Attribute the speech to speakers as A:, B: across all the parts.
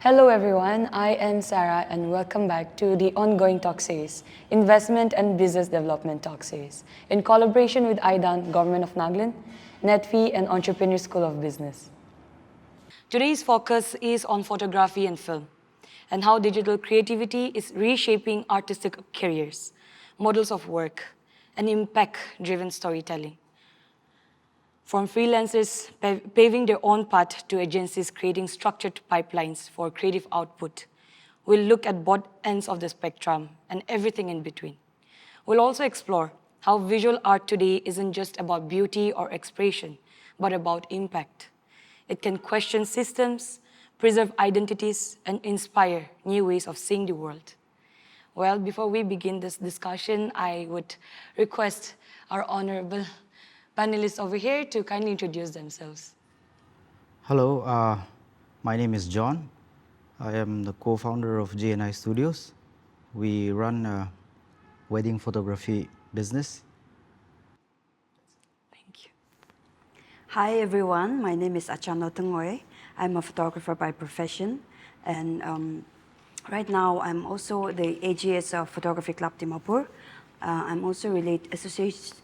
A: Hello everyone, I am Sarah and welcome back to the ongoing talk series, Investment and Business Development Talk Series, in collaboration with IDAN, Government of Nagaland, NetFi and Entrepreneur School of Business. Today's focus is on photography and film, and how digital creativity is reshaping artistic careers, models of work, and impact-driven storytelling. From freelancers paving their own path to agencies creating structured pipelines for creative output, we'll look at both ends of the spectrum and everything in between. We'll also explore how visual art today isn't just about beauty or expression, but about impact. It can question systems, preserve identities, and inspire new ways of seeing the world. Well, before we begin this discussion, I would request our honorable panelists over here to kindly introduce themselves.
B: Hello, my name is John. I am the co-founder of JNI Studios. We run a wedding photography business.
A: Thank you.
C: Hi everyone, my name is Achano Tungoe. I'm a photographer by profession, and right now I'm also the AGS of Photographic Club Dimapur. I'm also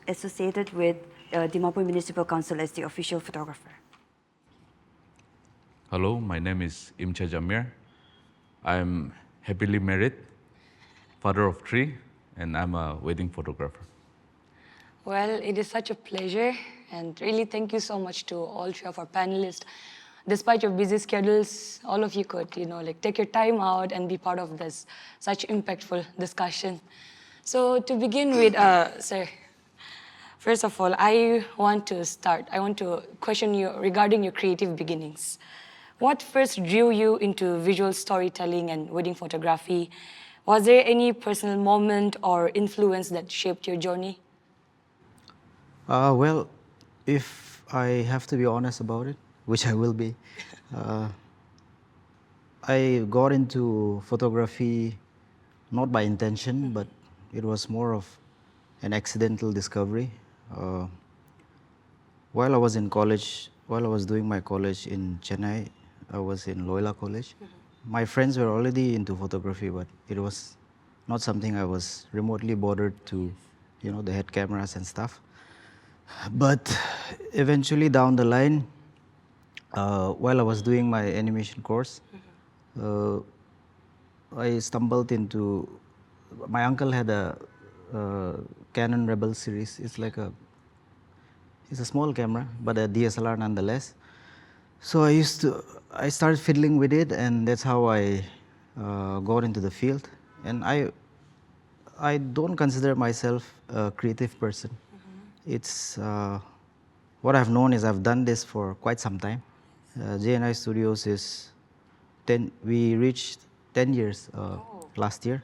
C: associated with Dimapur Municipal Council as the official photographer.
D: Hello, my name is Imcha Jamir. I'm happily married, father of 3, and I'm a wedding photographer.
A: Well, it is such a pleasure, and really thank you so much to all 3 of our panelists. Despite your busy schedules, all of you could, take your time out and be part of this such impactful discussion. So to begin with, sir, first of all, I want to question you regarding your creative beginnings. What first drew you into visual storytelling and wedding photography? Was there any personal moment or influence that shaped your journey?
B: Well, if I have to be honest about it, which I will be, I got into photography not by intention, but it was more of an accidental discovery. While I was in college, while I was doing my college in Chennai, I was in Loyola College. My friends were already into photography, but it was not something I was remotely bothered to, they had cameras and stuff. But eventually down the line, while I was doing my animation course, I stumbled into, my uncle had a Canon Rebel series. It's a small camera, but a DSLR nonetheless. So I started fiddling with it, and that's how I got into the field. And I don't consider myself a creative person. It's what I've known is I've done this for quite some time. JNI Studios is we reached 10 years last year,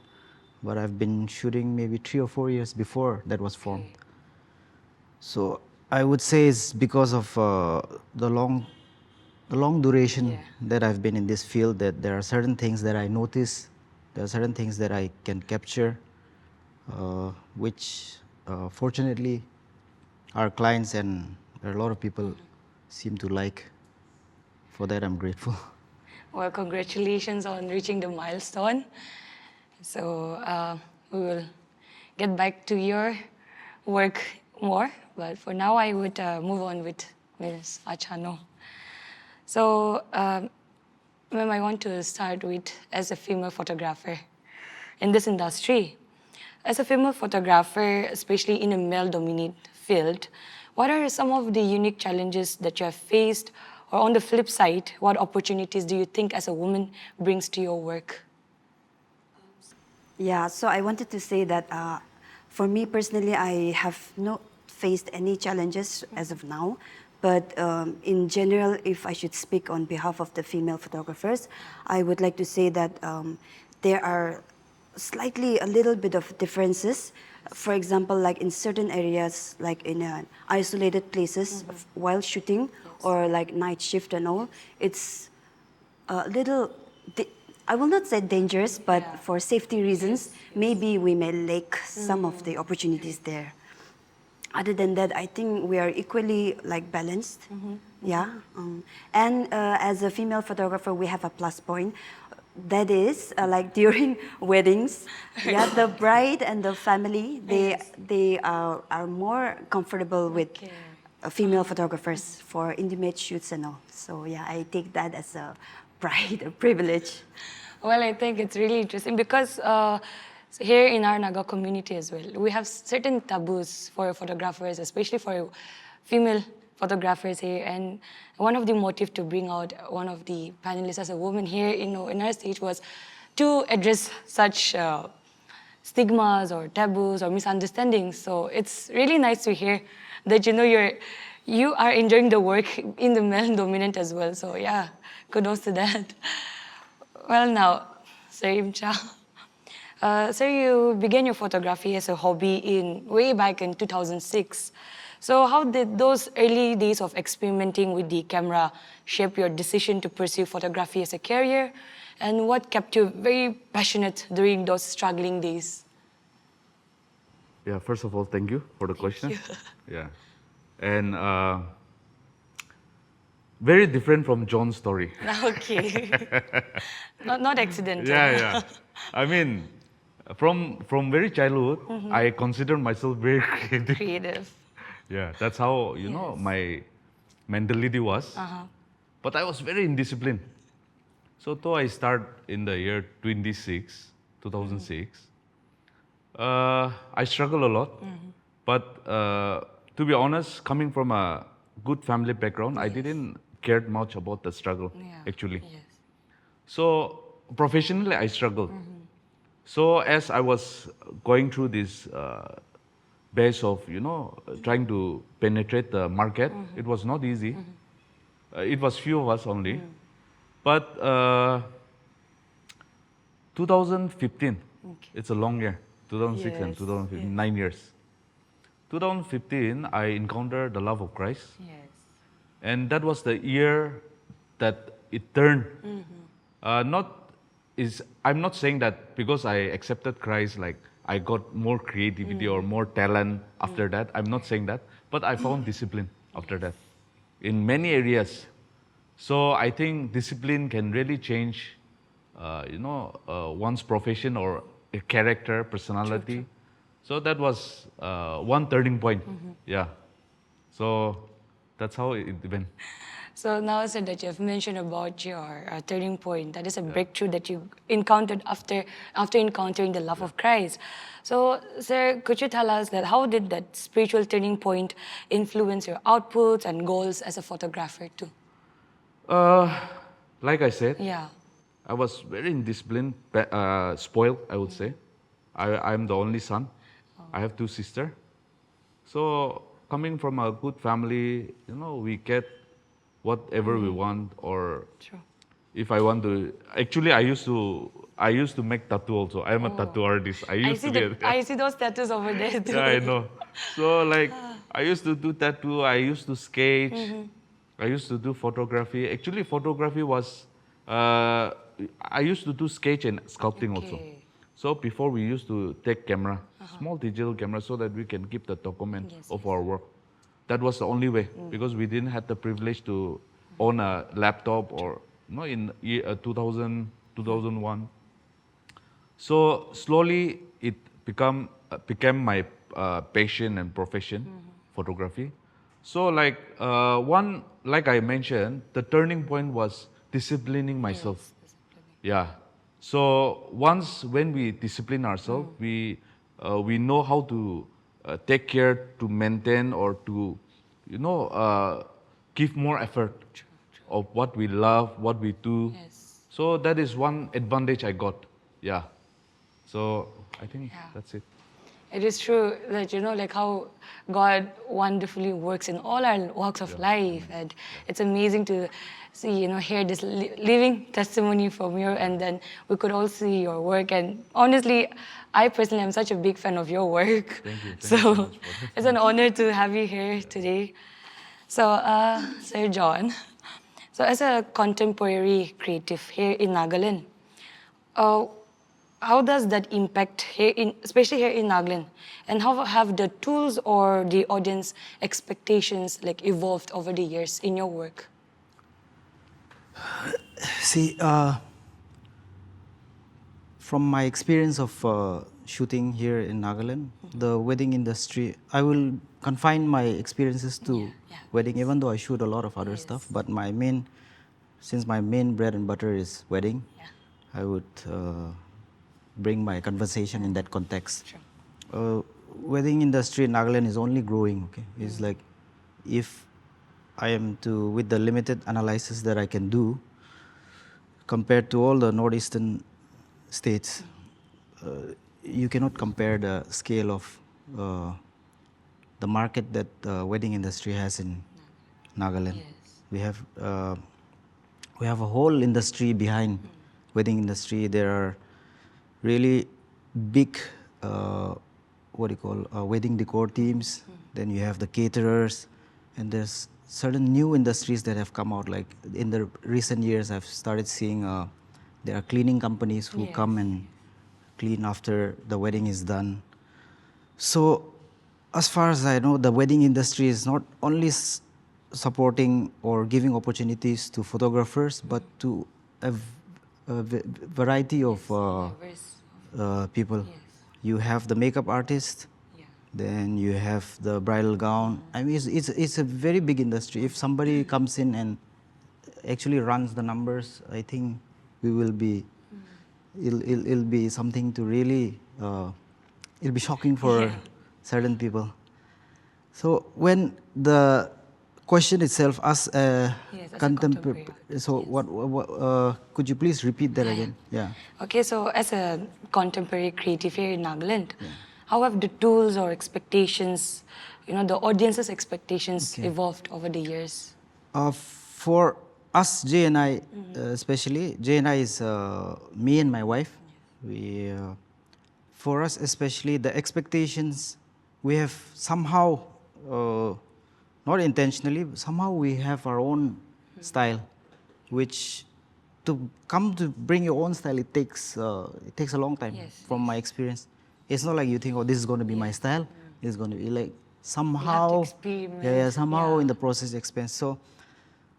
B: but I've been shooting maybe 3 or 4 years before that was formed. So I would say it's because of the long duration that I've been in this field, that there are certain things that I notice, there are certain things that I can capture, which fortunately our clients and there are a lot of people seem to like. For that, I'm grateful.
A: Well, congratulations on reaching the milestone. So we will get back to your work more, but for now I would move on with Ms. Achano. So, ma'am, I want to start with, as a female photographer in this industry. As a female photographer, especially in a male-dominated field, what are some of the unique challenges that you have faced? Or on the flip side, what opportunities do you think as a woman brings to your work?
C: Yeah, so I wanted to say that for me personally, I have not faced any challenges as of now. But in general, if I should speak on behalf of the female photographers, I would like to say that there are slightly a little bit of differences. For example, like in certain areas, like in isolated places while shooting, or like night shift and all, it's a little, I will not say dangerous, but for safety reasons, maybe we may lack some of the opportunities there. Other than that, I think we are equally balanced. Yeah. And as a female photographer, we have a plus point. That is like during weddings, yeah, the bride and the family, they are more comfortable with
A: Okay.
C: female photographers for intimate shoots and all. So yeah, I take that as a pride, a privilege.
A: Well, I think it's really interesting because here in our Naga community as well, we have certain taboos for photographers, especially for female photographers here. And one of the motive to bring out one of the panelists as a woman here in our stage was to address such stigmas or taboos or misunderstandings. So it's really nice to hear that you are enjoying the work in the male dominant as well. So yeah, kudos to that. Well, now, Sir Imcha, sir, you began your photography as a hobby way back in 2006. So how did those early days of experimenting with the camera shape your decision to pursue photography as a career? And what kept you very passionate during those struggling days?
D: Yeah, first of all, thank you for the question.
A: you.
D: Yeah. And very different from John's story.
A: Okay. Not accidental.
D: Yeah. I mean, from very childhood, I consider myself very creative.
A: Creative.
D: Yeah, that's how,
A: Yes.
D: my mentality was. But I was very indisciplined. So though I start in the year 2006, I struggle a lot. But to be honest, coming from a good family background, I didn't care much about the struggle,
A: Yeah.
D: actually.
A: Yes.
D: So professionally, I struggled. So as I was going through this base of, trying to penetrate the market, it was not easy. It was few of us only. But 2015, it's a long year, 2006 and
A: Yes,
D: 2015,
A: yes.
D: 9 years. 2015, I encountered the love of Christ.
A: Yes.
D: And that was the year that it turned. I'm not saying that because I accepted Christ, like I got more creativity or more talent after that. I'm not saying that, but I found discipline after that in many areas. So I think discipline can really change, one's profession or a character, personality. So that was one turning point. Yeah. So that's how it went.
A: So now, sir, that you've mentioned about your turning point, that is a breakthrough that you encountered after encountering the love of Christ. So, sir, could you tell us that how did that spiritual turning point influence your outputs and goals as a photographer too?
D: Like I said,
A: Yeah.
D: I was very indisciplined, spoiled, I would say. I'm the only son. I have two sisters. So coming from a good family, we get whatever we want. Or
A: True.
D: if I want to, actually, I used to make tattoo also. I'm a tattoo artist. I used to be.
A: I see those tattoos over there too.
D: Yeah, I know. So like, I used to do tattoo. I used to sketch. I used to do photography. Actually, photography was. I used to do sketch and sculpting also.
A: Okay.
D: So before we used to take camera, small digital camera, so that we can keep the document of our work. That was the only way because we didn't have the privilege to own a laptop or in 2000, 2001. So slowly it became my passion and profession, photography. So like like I mentioned, the turning point was disciplining myself.
A: Yes, disciplining.
D: Yeah. So once when we discipline ourselves, we know how to take care to maintain or to give more effort of what we love, what we do.
A: Yes.
D: So that is one advantage I got. Yeah. So I think
A: Yeah.
D: that's it.
A: It is true that, like how God wonderfully works in all our walks of life. And it's amazing to see, hear this living testimony from you. And then we could all see your work. And honestly, I personally am such a big fan of your work.
D: Thank you. Thank you
A: So
D: so much for that.
A: it's an honor to have you here today. So, Sir John, so as a contemporary creative here in Nagaland, how does that impact especially here in Nagaland, and how have the tools or the audience expectations evolved over the years in your work?
B: See, from my experience of shooting here in Nagaland, the wedding industry, I will confine my experiences to wedding, even though I shoot a lot of other stuff. But since my main bread and butter is wedding, I would bring my conversation in that context. Wedding industry in Nagaland is only growing. Okay, it's like if I am to, with the limited analysis that I can do, compared to all the northeastern states, you cannot compare the scale of the market that the wedding industry has in Nagaland. We have a whole industry behind wedding industry. There are really big wedding decor teams. Then you have the caterers, and there's certain new industries that have come out. Like in the recent years, I've started seeing there are cleaning companies who come and clean after the wedding is done. So as far as I know, the wedding industry is not only supporting or giving opportunities to photographers, but to a variety of people. You have the makeup artist, then you have the bridal gown. I mean, it's a very big industry. If somebody comes in and actually runs the numbers, I think we will be, it'll be something to really, it'll be shocking for certain people. So when the question itself, as a contemporary, so what could you please repeat that again? Yeah.
A: Okay, so as a contemporary creative here in Nagaland, how have the tools or expectations, the audience's expectations evolved over the years?
B: For us, Jay and I, especially, Jay and I is me and my wife. We, for us especially, the expectations, we have somehow, not intentionally, but somehow we have our own style, which to come to bring your own style, it takes a long time. From my experience, it's not like you think, oh, this is going to be my style. It's going to be like somehow, somehow in the process expense. So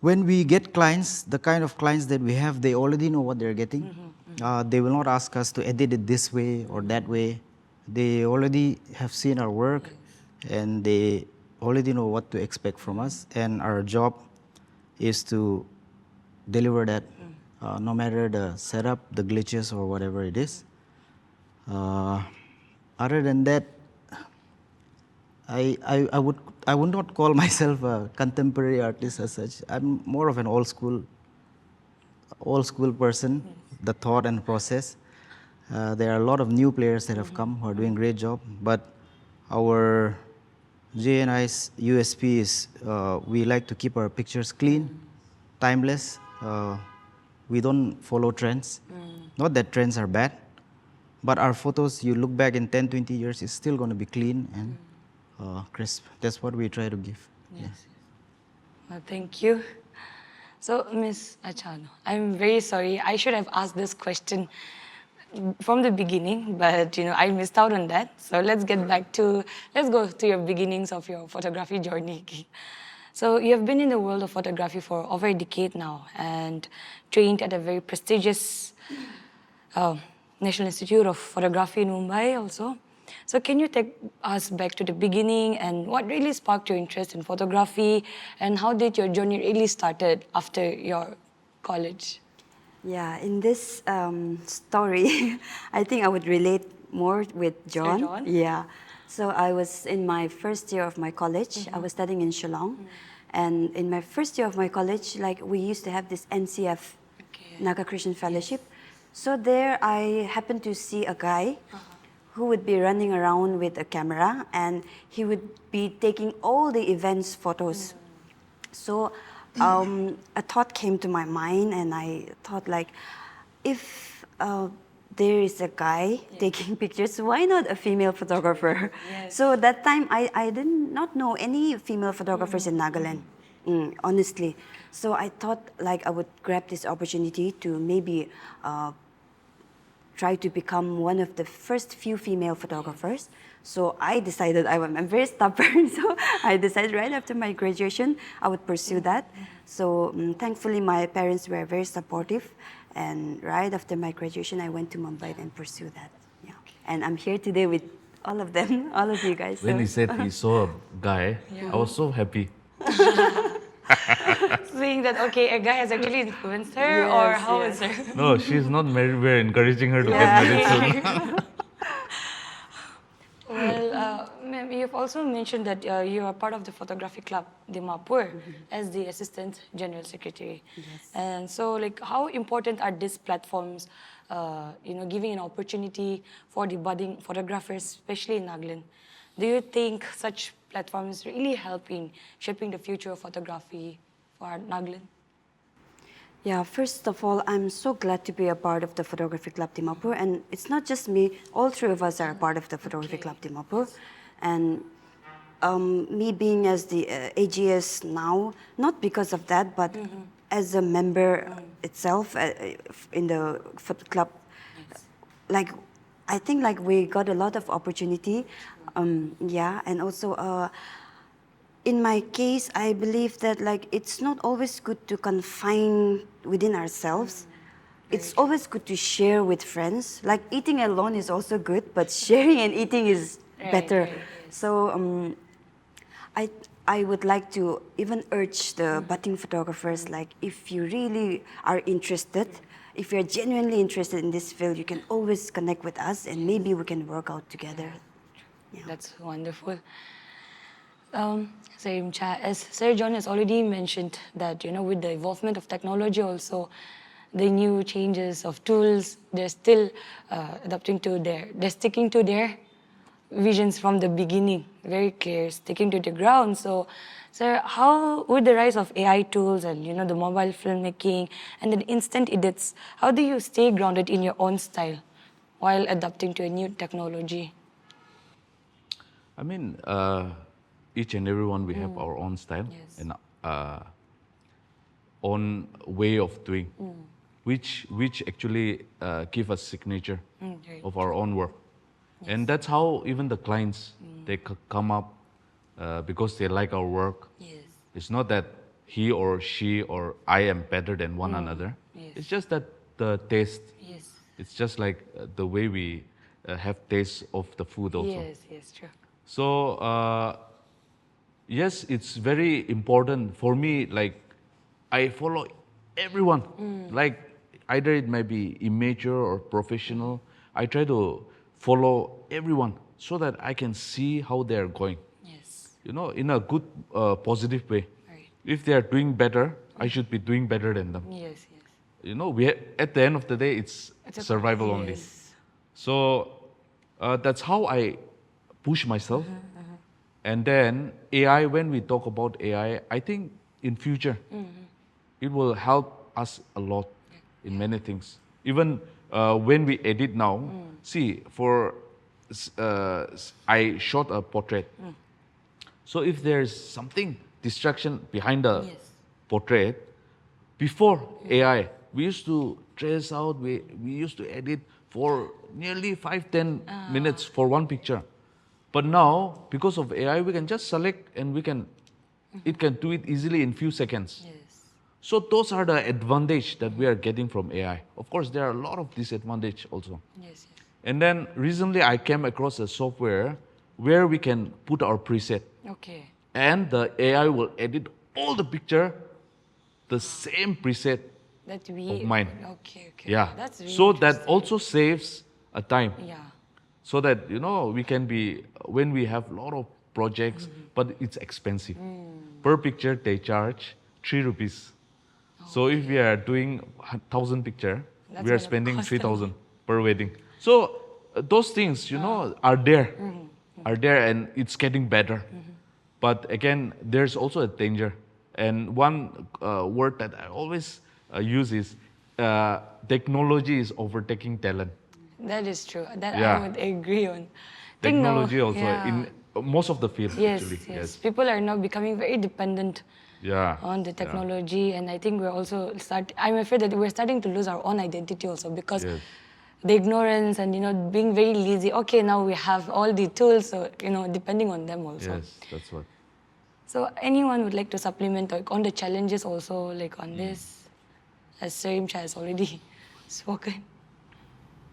B: when we get clients, the kind of clients that we have, they already know what they're getting. They will not ask us to edit it this way or that way. They already have seen our work, and they already know what to expect from us. And our job is to deliver that, no matter the setup, the glitches, or whatever it is. Other than that, I would not call myself a contemporary artist as such. I'm more of an old school person, the thought and process. There are a lot of new players that have come who are doing a great job, but our J&I's USP is we like to keep our pictures clean, timeless. We don't follow trends. Not that trends are bad, but our photos, you look back in 10, 20 years, it's still going to be clean and crisp. That's what we try to give.
A: Yes. Well, thank you. So, Ms. Achano, I'm very sorry. I should have asked this question from the beginning, but I missed out on that. So let's go to your beginnings of your photography journey. So you have been in the world of photography for over a decade now and trained at a very prestigious National Institute of Photography in Mumbai also. So can you take us back to the beginning and what really sparked your interest in photography, and how did your journey really started after your college?
C: Yeah, in this story, I think I would relate more with John.
A: Sir John?
C: Yeah. So I was in my first year of my college. I was studying in Shillong. And in my first year of my college, like we used to have this NCF, Naga Christian Fellowship. So there I happened to see a guy who would be running around with a camera, and he would be taking all the events photos. So a thought came to my mind, and I thought like, if there is a guy taking pictures, why not a female photographer? So that time I did not know any female photographers in Nagaland, honestly. So I thought like I would grab this opportunity to maybe try to become one of the first few female photographers. So I decided, I'm very stubborn, so I decided right after my graduation, I would pursue that. So thankfully my parents were very supportive, And right after my graduation, I went to Mumbai and pursue that. Yeah. And I'm here today with all of them, all of you guys.
D: When
C: so-
D: he said he saw a guy, I was so happy.
A: Saying that, okay, a guy has actually influenced her, or
C: Yes,
A: how
C: yes.
A: is her?
D: No, she's not married. We're encouraging her to get
C: Yeah.
D: married soon.
A: Well, ma'am, you've also mentioned that you are part of the Photographic Club Dimapur as the Assistant General Secretary.
C: Yes.
A: And so, like, how important are these platforms, giving an opportunity for the budding photographers, especially in Nagaland? Do you think such platforms really help in shaping the future of photography for Nagaland?
C: Yeah, first of all, I'm so glad to be a part of the Photography Club Dimapur. And it's not just me, all three of us are a part of the Photography Club Dimapur. And me being as the AGS now, not because of that, but as a member itself in the photo club, like I think like we got a lot of opportunity. Yeah, and also in my case, I believe that like it's not always good to confine within ourselves. It's always good to share with friends. Like eating alone is also good, but sharing and eating is better.
A: right, yes.
C: So I would like to even urge the budding photographers, like if you really are interested, if you're genuinely interested in this field, you can always connect with us and maybe we can work out together. Yeah.
A: That's wonderful. Sir Imcha, as Sir John has already mentioned that, with the evolvement of technology also, the new changes of tools, they're still they're sticking to their visions from the beginning, very clear, sticking to the ground. So, sir, how, with the rise of AI tools and, the mobile filmmaking and the instant edits, how do you stay grounded in your own style while adapting to a new technology?
D: I mean, each and every one we have our own style
A: Yes.
D: and own way of doing, which actually give us signature
A: Right.
D: of our own work, and that's how even the clients they come up because they like our work.
A: Yes.
D: It's not that he or she or I am better than one another.
A: Yes.
D: It's just that the taste.
A: Yes.
D: It's just like the way we have taste of the food also.
A: Yes, true.
D: So yes, it's very important for me. Like I follow everyone. Like either it might be immature or professional. I try to follow everyone so that I can see how they are going.
A: Yes.
D: In a good, positive way.
A: Right.
D: If they are doing better, I should be doing better than them.
A: Yes.
D: We at the end of the day, it's
A: It's a-
D: survival only.
A: yes.
D: So that's how I push myself. And then AI, when we talk about AI, I think in future, it will help us a lot in many things. Even when we edit now, see, I shot a portrait. So if there's something distraction behind the
A: Yes.
D: portrait, before AI, we used to trace out, we used to edit for nearly 5-10 minutes for one picture. But now, because of AI, we can just select and it can do it easily in few seconds.
A: Yes.
D: So those are the advantage that we are getting from AI. Of course, there are a lot of disadvantage also.
A: Yes.
D: And then recently I came across a software where we can put our preset
A: Okay.
D: and the AI will edit all the picture, the same preset
A: That we.
D: of mine.
A: Okay.
D: Yeah.
A: That's really
D: So that
A: interesting.
D: also saves a time.
A: Yeah.
D: So that, we can be, when we have a lot of projects, but it's expensive. Per picture, they charge 3 rupees. So if we are doing 1,000 picture,
A: That's
D: we are
A: gonna
D: spending
A: cost a
D: 3,000 per wedding. So those things, are there. Are there and it's getting better. But again, there's also a danger. And one word that I always use is technology is overtaking talent.
A: That is true. That
D: Yeah.
A: I would agree on. Think now-
D: Technology also
A: yeah.
D: in most of the field
A: Yes,
D: actually.
A: yes. People are now becoming very dependent
D: Yeah.
A: on the
D: Yeah.
A: technology, and I think we're also I'm afraid that we're starting to lose our own identity also because
D: Yes.
A: the ignorance and being very lazy. Okay, now we have all the tools, so depending on them also.
D: Yes, that's what.
A: So anyone would like to supplement on the challenges also, like
D: Hmm.
A: on this, as Sir Imcha has already. spoken.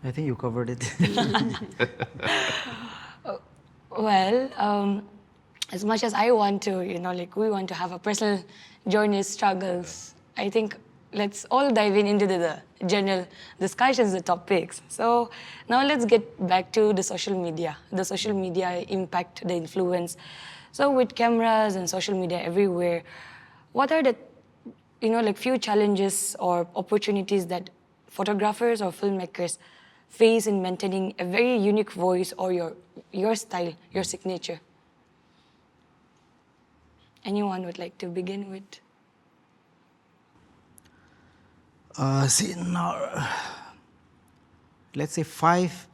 B: I think you covered it.
A: Well, as much as I want to, like we want to have a personal journey, struggles, I think let's all dive in into the general discussions, the topics. So now let's get back to the social media impact, the influence. So with cameras and social media everywhere, what are the, like few challenges or opportunities that photographers or filmmakers face in maintaining a very unique voice or your style, your signature? Anyone would like to begin with?
B: See now, let's say 5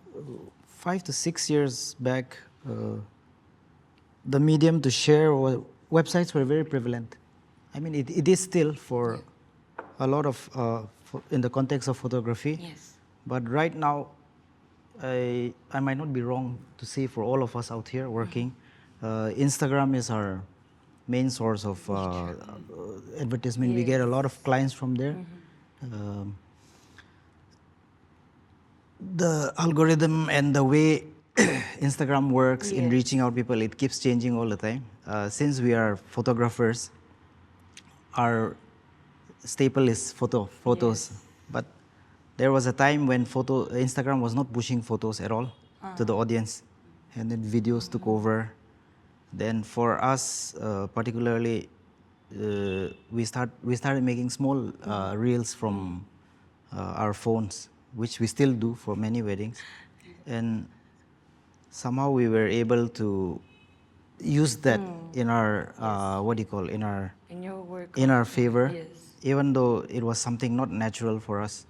B: to 6 years back, the medium to share websites were very prevalent. I mean, it is still for a lot of in the context of photography.
A: Yes.
B: But right now, I might not be wrong to say for all of us out here working, Instagram is our main source of advertisement. We get a lot of clients from there. The algorithm and the way Instagram works in reaching out people, it keeps changing all the time. Since we are photographers, our staple is photos. But there was a time when Instagram was not pushing photos at all to the audience, and then videos took over. Then for us, particularly, we started making small reels from our phones, which we still do for many weddings, and somehow we were able to use that in our
A: In your work.
B: in our favor,
A: Yes.
B: even though it was something not natural for us,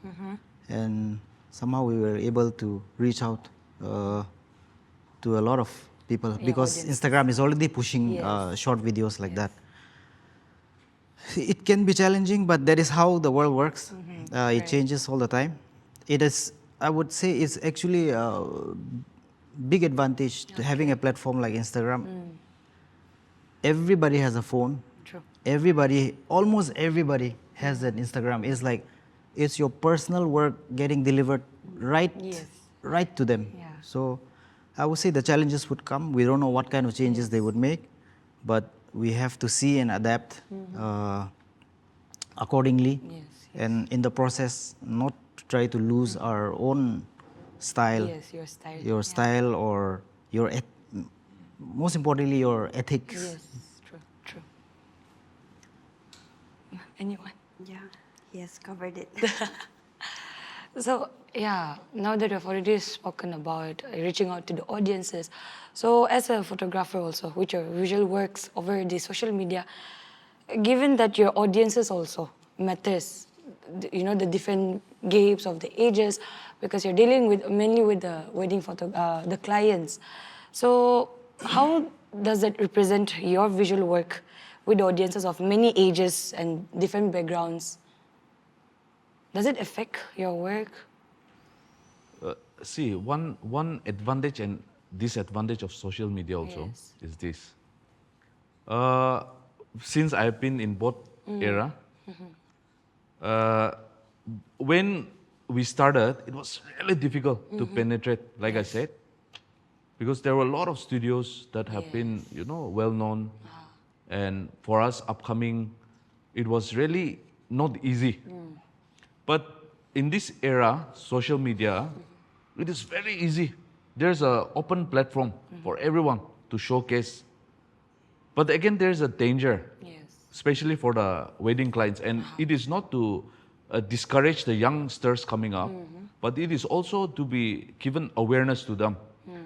B: and somehow we were able to reach out to a lot of people because
A: audiences.
B: Instagram is already pushing short videos like that. It can be challenging, but that is how the world works. It changes all the time. It is, I would say, it's actually a big advantage to having a platform like Instagram. Everybody has a phone.
A: True.
B: Almost everybody has an Instagram. It's like, it's your personal work getting delivered right to them.
A: Yeah.
B: So I would say the challenges would come. We don't know what kind of changes they would make, but we have to see and adapt accordingly.
A: Yes.
B: And in the process, not to try to lose our own style.
A: Yes, your style.
B: Your style or your, most importantly, your ethics.
A: Yes, true. Anyone?
C: Yeah, he has covered it.
A: So, now that you've already spoken about reaching out to the audiences, so as a photographer also, with your visual works over the social media, given that your audiences also matters, the different gapes of the ages, because you're dealing mainly with the wedding the clients. So how does that represent your visual work with audiences of many ages and different backgrounds? Does it affect your work?
D: See, one advantage and disadvantage of social media also is this. Since I've been in both era, when we started, it was really difficult to penetrate, like I said, because there were a lot of studios that have been, well known, and for us upcoming, it was really not easy. But in this era, social media, it is very easy. There's an open platform for everyone to showcase. But again, there's a danger, especially for the wedding clients. And it is not to discourage the youngsters coming up, but it is also to be given awareness to them.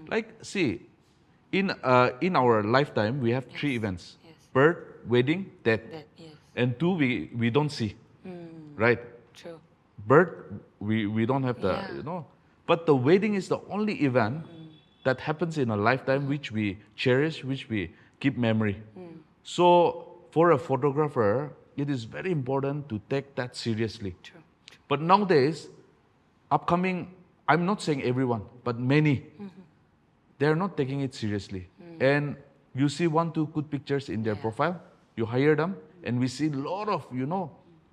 D: Like, see, in our lifetime, we have 3 events: birth, wedding, death. And 2 we don't see, right?
A: True.
D: Birth, we don't have the, But the wedding is the only event that happens in a lifetime which we cherish, which we keep memory. So for a photographer, it is very important to take that seriously.
A: True.
D: But nowadays, upcoming, I'm not saying everyone, but many, they're not taking it seriously. And you see 1, 2 good pictures in their profile, you hire them, and we see a lot of,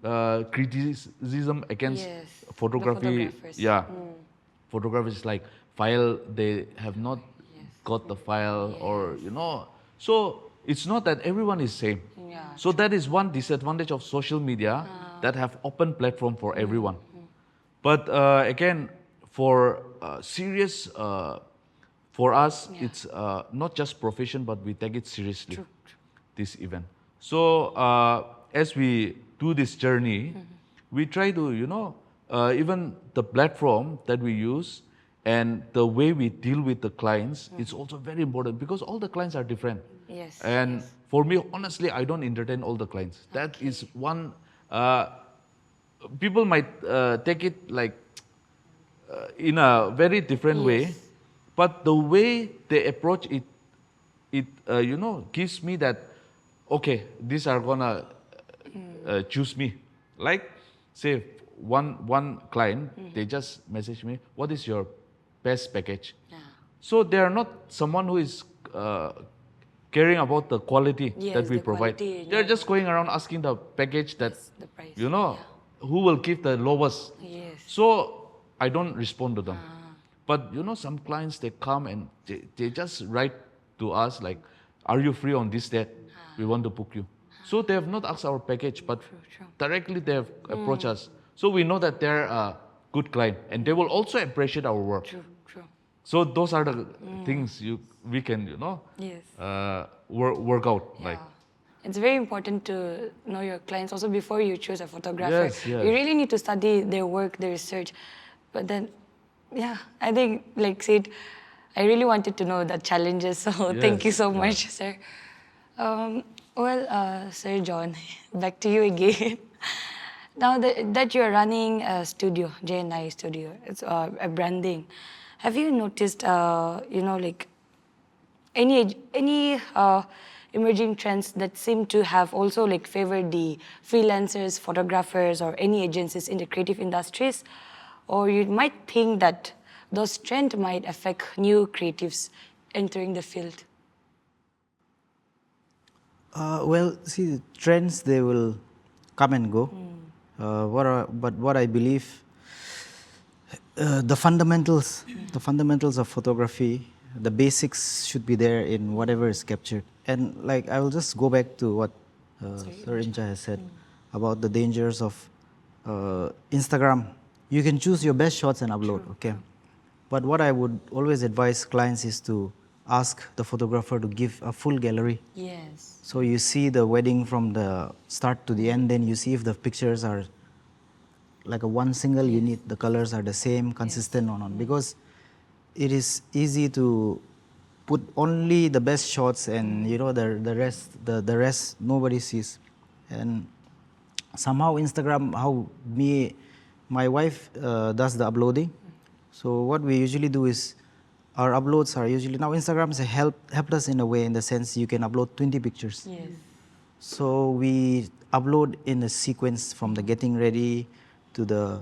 D: criticism against
A: Yes, the
D: photography.
A: photographers.
D: Yeah, photographers like file they have not got the file, or so it's not that everyone is same.
A: Yeah,
D: So that is one disadvantage of social media, that have open platform for everyone. But again, for serious, for us, it's not just profession, but we take it seriously, this event. So as we do this journey, we try to, even the platform that we use and the way we deal with the clients, it's also very important, because all the clients are different.
A: Yes,
D: And for me, honestly, I don't entertain all the clients. That is one, people might take it like in a very different way, but the way they approach it, gives me that, okay, these are gonna choose me. Like, say, one client, they just message me, what is your best package? So they are not someone who is caring about the quality that we
A: the
D: provide.
A: quality,
D: They're just going around asking the package that,
A: the price.
D: who will give the lowest.
A: Yes.
D: So I don't respond to them. But some clients, they come and they just write to us like, are you free on this date? We want to book you. So they have not asked our package, but directly they have approached us. So we know that they're a good client, and they will also appreciate our work.
A: True.
D: So those are the things we can,
A: Yes.
D: work out. Like,
A: It's very important to know your clients also before you choose a photographer.
D: Yes, yes.
A: You really need to study their work, their research. But then, I think, like Sid, I really wanted to know the challenges. So thank you
D: Yes,
A: so
D: yeah.
A: much, sir. Sir John, back to you again. Now that you're running a studio, J&I studio, it's a branding. Have you noticed, like any emerging trends that seem to have also like favored the freelancers, photographers, or any agencies in the creative industries? Or you might think that those trends might affect new creatives entering the field?
B: Well, see, trends, they will come and go. But what I believe, the fundamentals of photography, the basics should be there in whatever is captured. And like, I will just go back to what Sir Imcha has said about the dangers of Instagram. You can choose your best shots and upload, okay? But what I would always advise clients is to ask the photographer to give a full gallery.
A: Yes.
B: So you see the wedding from the start to the end, then you see if the pictures are like a one single unit, the colors are the same, consistent or not. Because it is easy to put only the best shots, and the rest nobody sees. And somehow Instagram, my wife does the uploading. So what we usually do is, our uploads are usually, now Instagram has helped us in a way, in the sense you can upload 20 pictures.
A: Yes.
B: So we upload in a sequence from the getting ready to the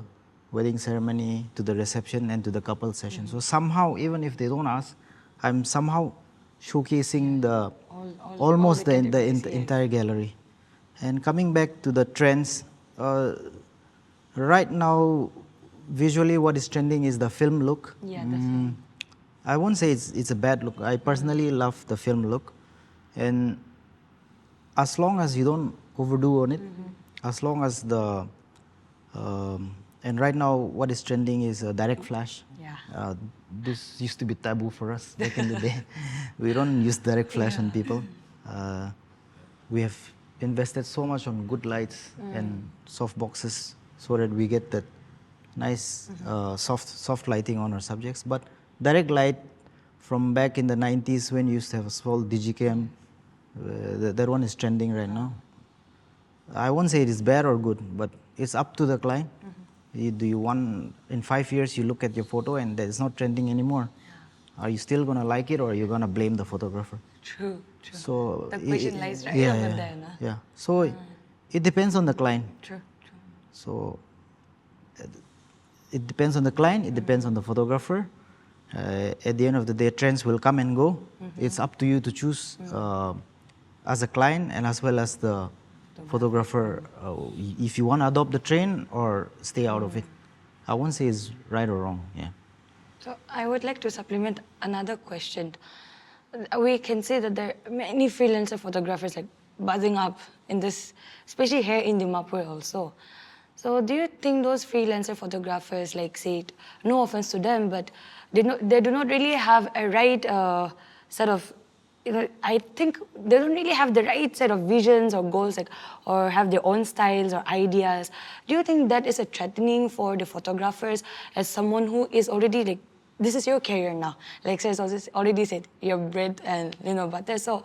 B: wedding ceremony to the reception and to the couple session. So somehow, even if they don't ask, I'm somehow showcasing almost the entire gallery. And coming back to the trends, right now, visually what is trending is the film look.
A: Yeah, the film.
B: I won't say it's a bad look. I personally love the film look. And as long as you don't overdo on it, as long as and right now what is trending is direct flash.
A: Yeah.
B: This used to be taboo for us back in the day. We don't use direct flash on people. We have invested so much on good lights and soft boxes so that we get that nice soft lighting on our subjects. But direct light, from back in the 90s when you used to have a small digicam, that one is trending right now. I won't say it is bad or good, but it's up to the client. Do you want, in 5 years you look at your photo and it's not trending anymore? Are you still going to like it, or are you going to blame the photographer?
A: True.
B: So
A: The question lies right over there. No?
B: Yeah. So it depends on the client.
A: True.
B: So it depends on the client, it depends on the photographer. At the end of the day, trends will come and go. It's up to you to choose as a client and as well as the photographer, if you want to adopt the trend or stay out of it. I won't say it's right or wrong. Yeah.
A: So I would like to supplement another question. We can say that there are many freelancer photographers like buzzing up in this, especially here in Dimapur also. So do you think those freelancer photographers, like say, no offense to them, but they do not really have a right set of, I think they don't really have the right set of visions or goals, like, or have their own styles or ideas. Do you think that is a threatening for the photographers as someone who is already like, this is your career now? Like Sir already said, your bread and butter. So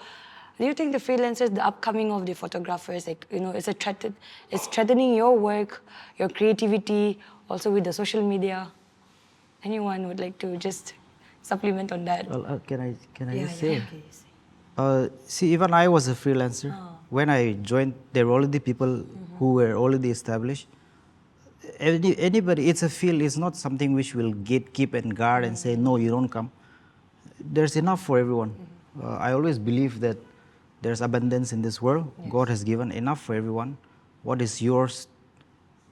A: do you think the freelancers, the upcoming of the photographers, like, it's threatening your work, your creativity, also with the social media? Anyone would like to just supplement on that?
B: Well, can I just
C: Yeah,
B: say?
C: okay.
B: See, even I was a freelancer. When I joined, there were already people who were already established. Anybody, it's a field, it's not something which will keep and guard and say, no, you don't come. There's enough for everyone. I always believe that there's abundance in this world.
A: Yes.
B: God has given enough for everyone. What is yours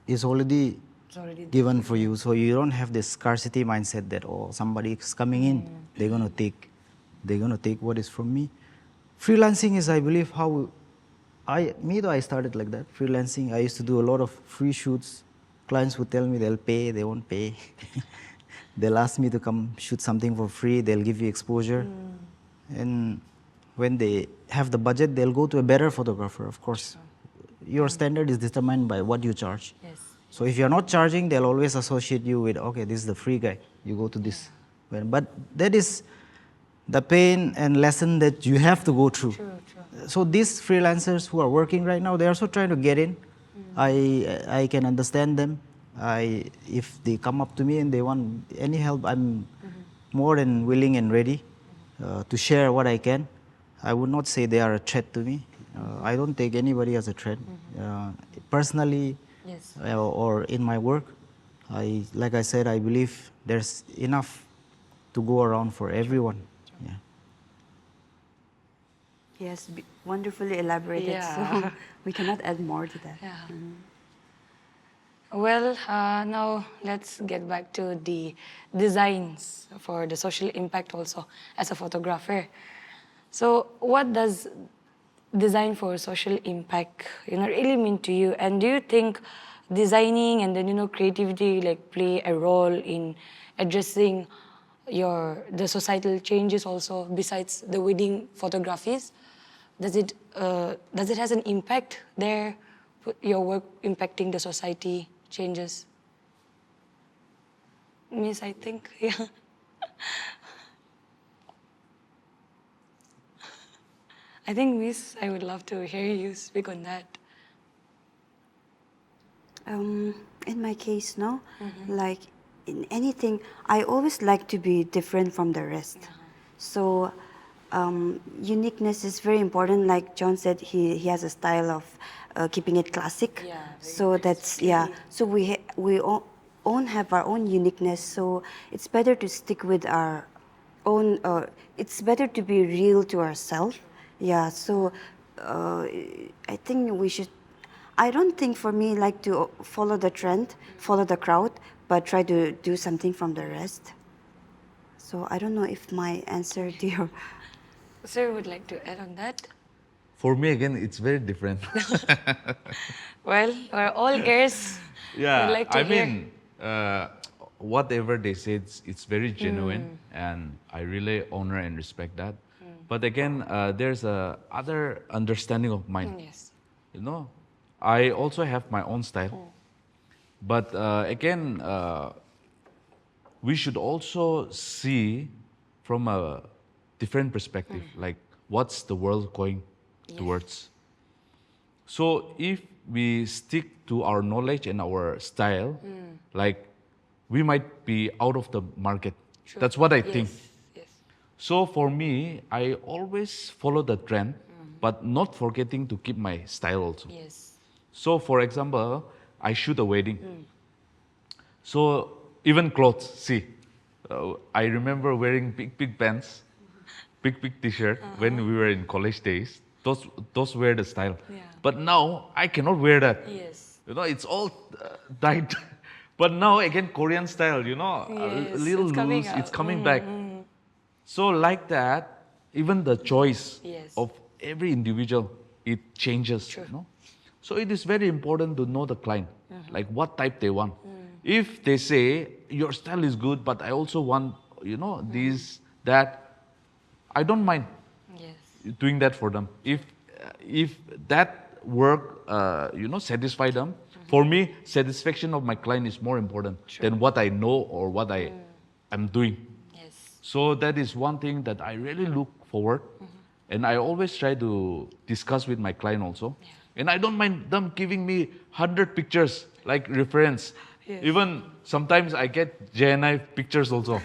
B: is already given for you. So you don't have this scarcity mindset that, oh, somebody is coming in, they're going to take what is from me. Freelancing is, I believe, how I started like that. Freelancing, I used to do a lot of free shoots. Clients would tell me they'll pay, they won't pay. They'll ask me to come shoot something for free, they'll give you exposure. And when they have the budget, they'll go to a better photographer, of course. Your standard is determined by what you charge.
A: Yes.
B: So if you're not charging, they'll always associate you with, okay, this is the free guy, you go to this. But that is the pain and lesson that you have to go through.
A: True.
B: So these freelancers who are working right now, they're also trying to get in. I can understand them. If they come up to me and they want any help, I'm more than willing and ready to share what I can. I would not say they are a threat to me. I don't take anybody as a threat. Personally,
A: Yes.
B: or in my work, like I said, I believe there's enough to go around for everyone. Yeah.
C: Yes, wonderfully elaborated.
A: Yeah.
C: So we cannot add more to that.
A: Yeah. Well, now let's get back to the designs for the social impact also as a photographer. So what does design for social impact really mean to you? And do you think designing and then creativity like play a role in addressing the societal changes also besides the wedding photographies? Does it has an impact there? Your work impacting the society changes? Miss, I think, yeah. I think, Miss, I would love to hear you speak on that.
C: In my case, no, like in anything, I always like to be different from the rest. So uniqueness is very important. Like John said, he has a style of keeping it classic.
A: Yeah, very
C: So
A: nice.
C: that's So we own have our own uniqueness. So it's better to stick with our own. It's better to be real to ourselves. Yeah. So I think we should. I don't think for me like to follow the trend, follow the crowd, but try to do something from the rest. So I don't know if my answer to your
A: Sir would like to add on that?
D: For me, again, it's very different.
A: Well, we're all ears.
D: Yeah,
A: We'd like to
D: I
A: hear.
D: mean, whatever they say, it's very genuine, and I really honor and respect that. But again, there's a other understanding of mine.
A: Yes.
D: You know, I also have my own style. But again, we should also see from a different perspective, like what's the world going towards. So if we stick to our knowledge and our style, like we might be out of the market.
A: True.
D: That's what I think.
A: Yes.
D: So for me, I always follow the trend, but not forgetting to keep my style also.
A: Yes.
D: So for example, I shoot a wedding. So even clothes, see, I remember wearing big pants, big t-shirt when we were in college days. Those were the style.
A: Yeah.
D: But now I cannot wear that.
A: Yes.
D: You know, it's all tight. But now again, Korean style, a
A: Yes,
D: little
A: it's coming
D: loose, it's
A: out.
D: coming back. So like that, even the choice
A: Yes.
D: of every individual, it changes,
A: True.
D: So it is very important to know the client, like what type they want. If they say, your style is good, but I also want, this, that, I don't mind
A: Yes.
D: doing that for them. If that work, satisfy them, for me, satisfaction of my client is more important than what I know or what I am doing.
A: Yes.
D: So that is one thing that I really look forward, and I always try to discuss with my client also. And I don't mind them giving me 100 pictures like reference.
A: Yes.
D: Even sometimes I get JNI pictures also.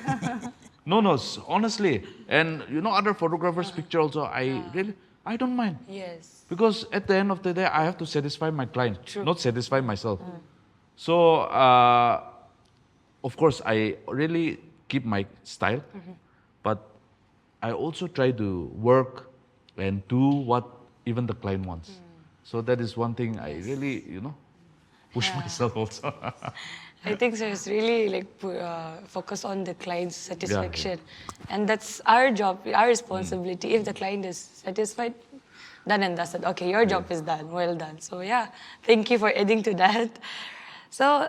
D: No, honestly. And other photographers' picture also, I don't mind.
A: Yes.
D: Because at the end of the day, I have to satisfy my client,
A: True.
D: not satisfy myself. So, of course, I really keep my style, but I also try to work and do what even the client wants. So that is one thing I really, push
A: Yeah.
D: myself also.
A: I think so. It's really like focus on the client's
D: Yeah.
A: satisfaction, and that's our job, our responsibility. If the client is satisfied, done and dusted. Okay, your job is done. Well done. So yeah, thank you for adding to that. So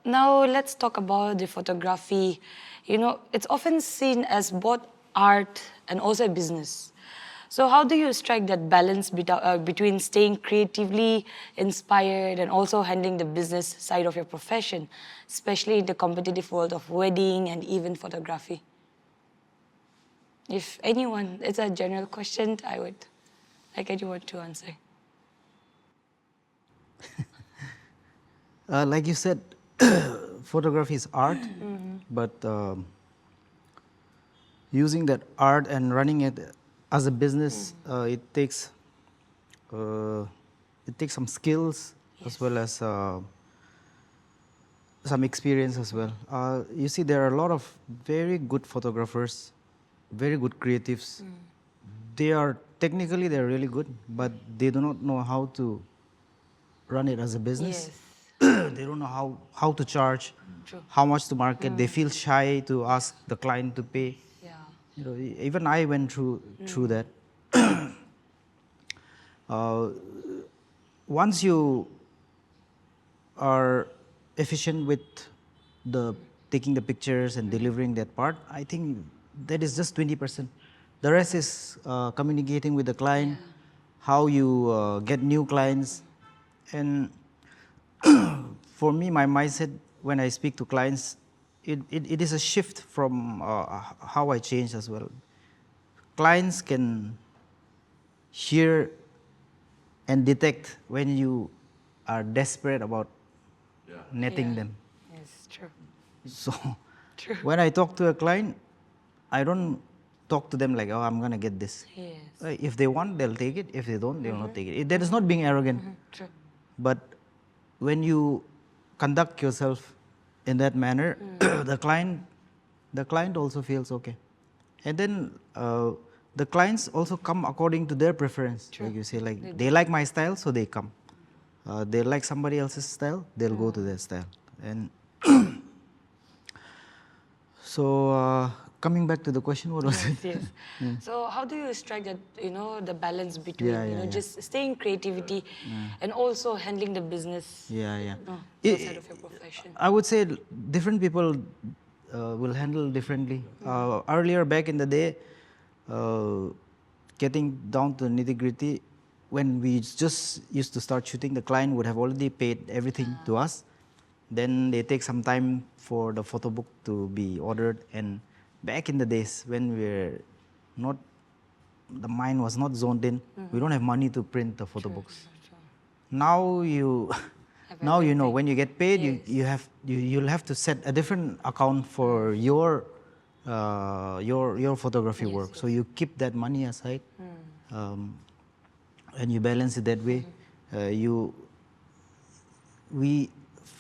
A: now let's talk about the photography. It's often seen as both art and also a business. So how do you strike that balance between staying creatively inspired and also handling the business side of your profession, especially in the competitive world of wedding and event photography? If anyone, it's a general question, I would like anyone to answer.
B: Like you said, photography is art, but using that art and running it as a business, it takes some skills as well as some experience as well. You see, there are a lot of very good photographers, very good creatives. They are technically they're really good, but they do not know how to run it as a business. They don't know how to charge,
A: True.
B: how much to market. They feel shy to ask the client to pay.
A: Yeah.
B: Even I went through that. Once you are efficient with the taking the pictures and delivering that part, I think that is just 20%. The rest is communicating with the client, how you get new clients, and for me, my mindset when I speak to clients, it is a shift from how I change as well. Clients can hear and detect when you are desperate about netting
A: Yeah.
B: them.
A: Yes, true.
B: So
A: True.
B: when I talk to a client, I don't talk to them like, oh, I'm going to get this.
A: Yes.
B: If they want, they'll take it. If they don't, they will not take it. That is not being arrogant.
A: True.
B: But when you conduct yourself in that manner, the client also feels okay. And then the clients also come according to their preference. Like you say, like they like my style, so they come. They like somebody else's style, they'll go to their style. And so coming back to the question, what was it?
A: Yes. So how do you strike that, the balance between,
B: Yeah.
A: just staying creativity and also handling the business
B: Yeah.
A: side of your profession?
B: I would say different people will handle differently. Earlier, back in the day, getting down to nitty gritty, when we just used to start shooting, the client would have already paid everything to us. Then they take some time for the photo book to be ordered. And back in the days when the mind was not zoned in, we don't have money to print the photo books. Now you know when you get paid, you'll have to set a different account for your photography work. So you keep that money aside, and you balance it that way.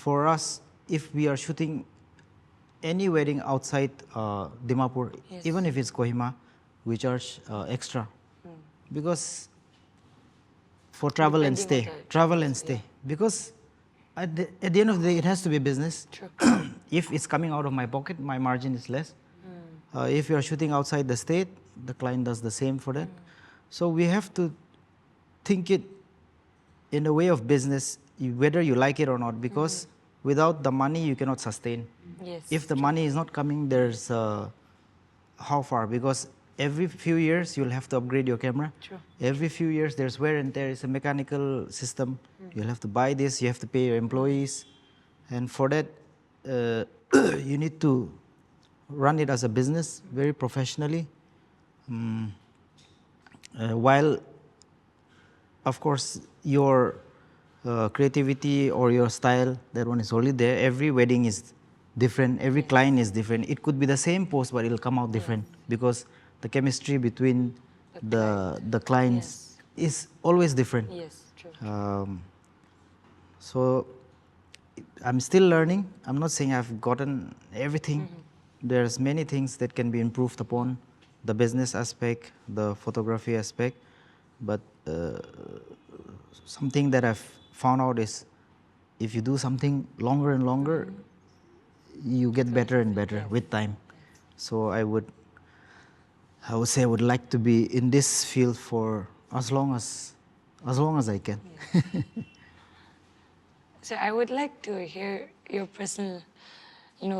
B: For us, if we are shooting any wedding outside Dimapur, even if it's Kohima, we charge extra because for travel and
A: Depending on
B: stay.
A: the
B: Travel and
A: travels,
B: stay. Because at the end of the day, it has to be business.
A: True.
B: If it's coming out of my pocket, my margin is less. If you're shooting outside the state, the client does the same for that. So we have to think it in a way of business, whether you like it or not, because without the money, you cannot sustain.
A: Yes.
B: If the money is not coming, there's how far? Because every few years, you'll have to upgrade your camera.
A: True.
B: Every few years, there's wear and tear. It's a mechanical system. You'll have to buy this. You have to pay your employees. And for that, you need to run it as a business very professionally. While, of course, your creativity or your style, that one is only there. Every wedding is different. Every client is different. It could be the same pose, but it'll come out different because the chemistry between the clients is always different.
A: Yes, true.
B: So I'm still learning. I'm not saying I've gotten everything. There's many things that can be improved upon, the business aspect, the photography aspect. But something that I've found out is if you do something longer and longer, you get better and better with time. So I would say I would like to be in this field for as long as I can.
A: So I would like to hear your personal,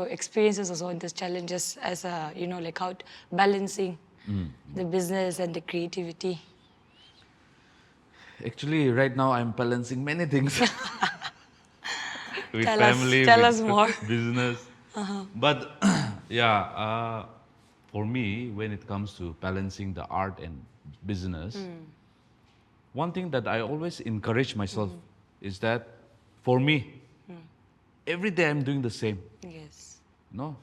A: experiences also in these challenges as a, like how balancing the business and the creativity.
D: Actually, right now I'm balancing many things with
A: Tell
D: family,
A: us
D: with
A: more.
D: business. But for me, when it comes to balancing the art and business, one thing that I always encourage myself is that for me, every day I'm doing the same.
A: Yes.
D: No,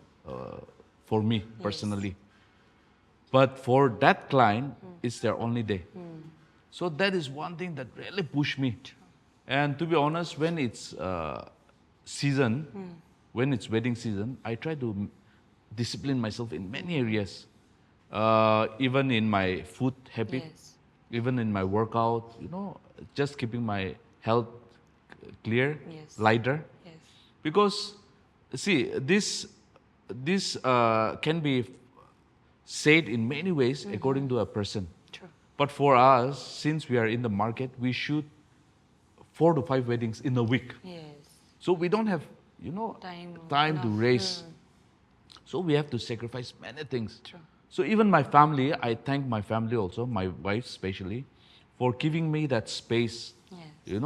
D: for me personally. But for that client, it's their only day. So that is one thing that really pushed me. And to be honest, when it's season, when it's wedding season, I try to discipline myself in many areas. Even in my food habit,
A: Yes.
D: even in my workout, just keeping my health clear,
A: Yes.
D: lighter.
A: Yes.
D: Because, see, this can be said in many ways according to a person.
A: True.
D: But for us, since we are in the market, we shoot 4 to 5 weddings in a week.
A: Yes.
D: So we don't have, time to
A: enough.
D: race. So we have to sacrifice many things.
A: True.
D: So even my family, I thank my family also, my wife especially, for giving me that space.
A: Yes.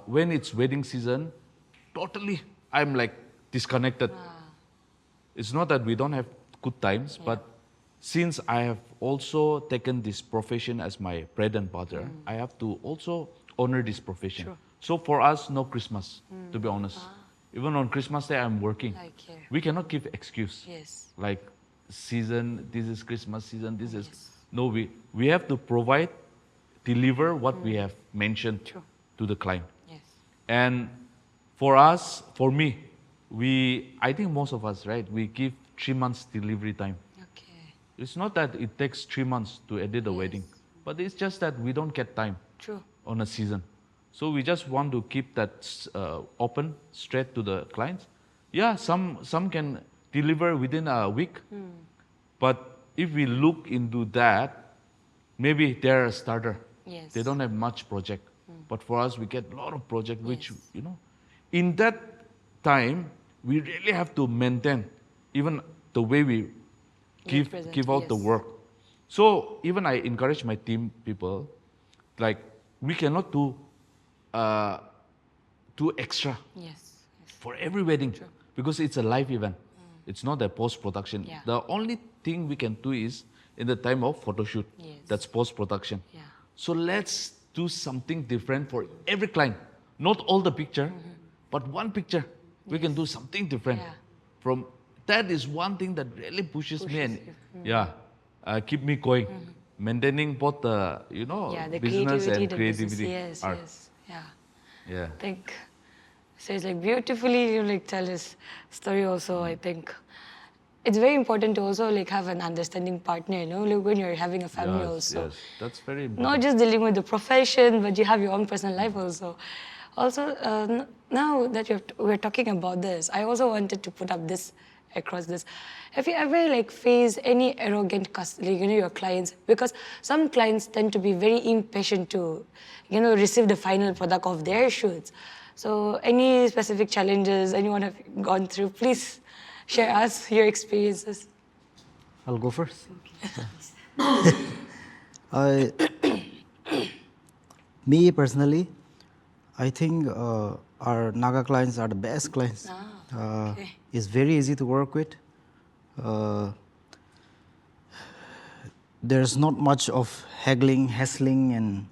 D: When it's wedding season, totally I'm like disconnected. It's not that we don't have good times, but since I have also taken this profession as my bread and butter, I have to also honor this profession.
A: True.
D: So for us, no Christmas, to be honest. Even on Christmas Day, I'm working.
A: Like here.
D: We cannot give excuse.
A: Yes.
D: Like season, this is Christmas season, this is... No, we have to provide, deliver what we have mentioned
A: True.
D: to the client.
A: Yes.
D: And for us, for me, I think most of us, right, we give 3 months delivery time.
A: Okay.
D: It's not that it takes 3 months to edit a wedding, but it's just that we don't get time
A: True.
D: on a season. So we just want to keep that open, straight to the clients. Yeah, some can deliver within a week, but if we look into that, maybe they're a starter.
A: Yes.
D: They don't have much project. But for us, we get a lot of project, which, in that time, we really have to maintain even the way we give out the work. So even I encourage my team people, like we cannot do extra
A: Yes.
D: for every wedding because it's a live event. It's not a post-production.
A: Yeah.
D: The only thing we can do is in the time of photo shoot.
A: Yes.
D: That's post-production.
A: Yeah.
D: So let's do something different for every client. Not all the picture, but one picture. We can do something different.
A: Yeah.
D: That is one thing that really pushes me and keep me going. Maintaining both the
A: The
D: business and
A: the
D: creativity.
A: business. Yes.
D: art.
A: Yes. Yeah.
D: Yeah.
A: I think so. It's like beautifully you tell his story also. I think it's very important to also like have an understanding partner, you know, like when you're having a family
D: Yes,
A: also.
D: yes, that's very important.
A: Not just dealing with the profession, but you have your own personal life also. Also, now that we're talking about this, I also wanted to put up this across this. Have you ever like faced any arrogant like, you know, your clients? Because some clients tend to be very impatient to, you know, receive the final product of their shoots. So, any specific challenges anyone have gone through? Please share us your experiences.
B: I'll go first. I, me personally, I think our Naga clients are the best clients.
A: Okay.
B: It's very easy to work with. There's not much of haggling, hassling, and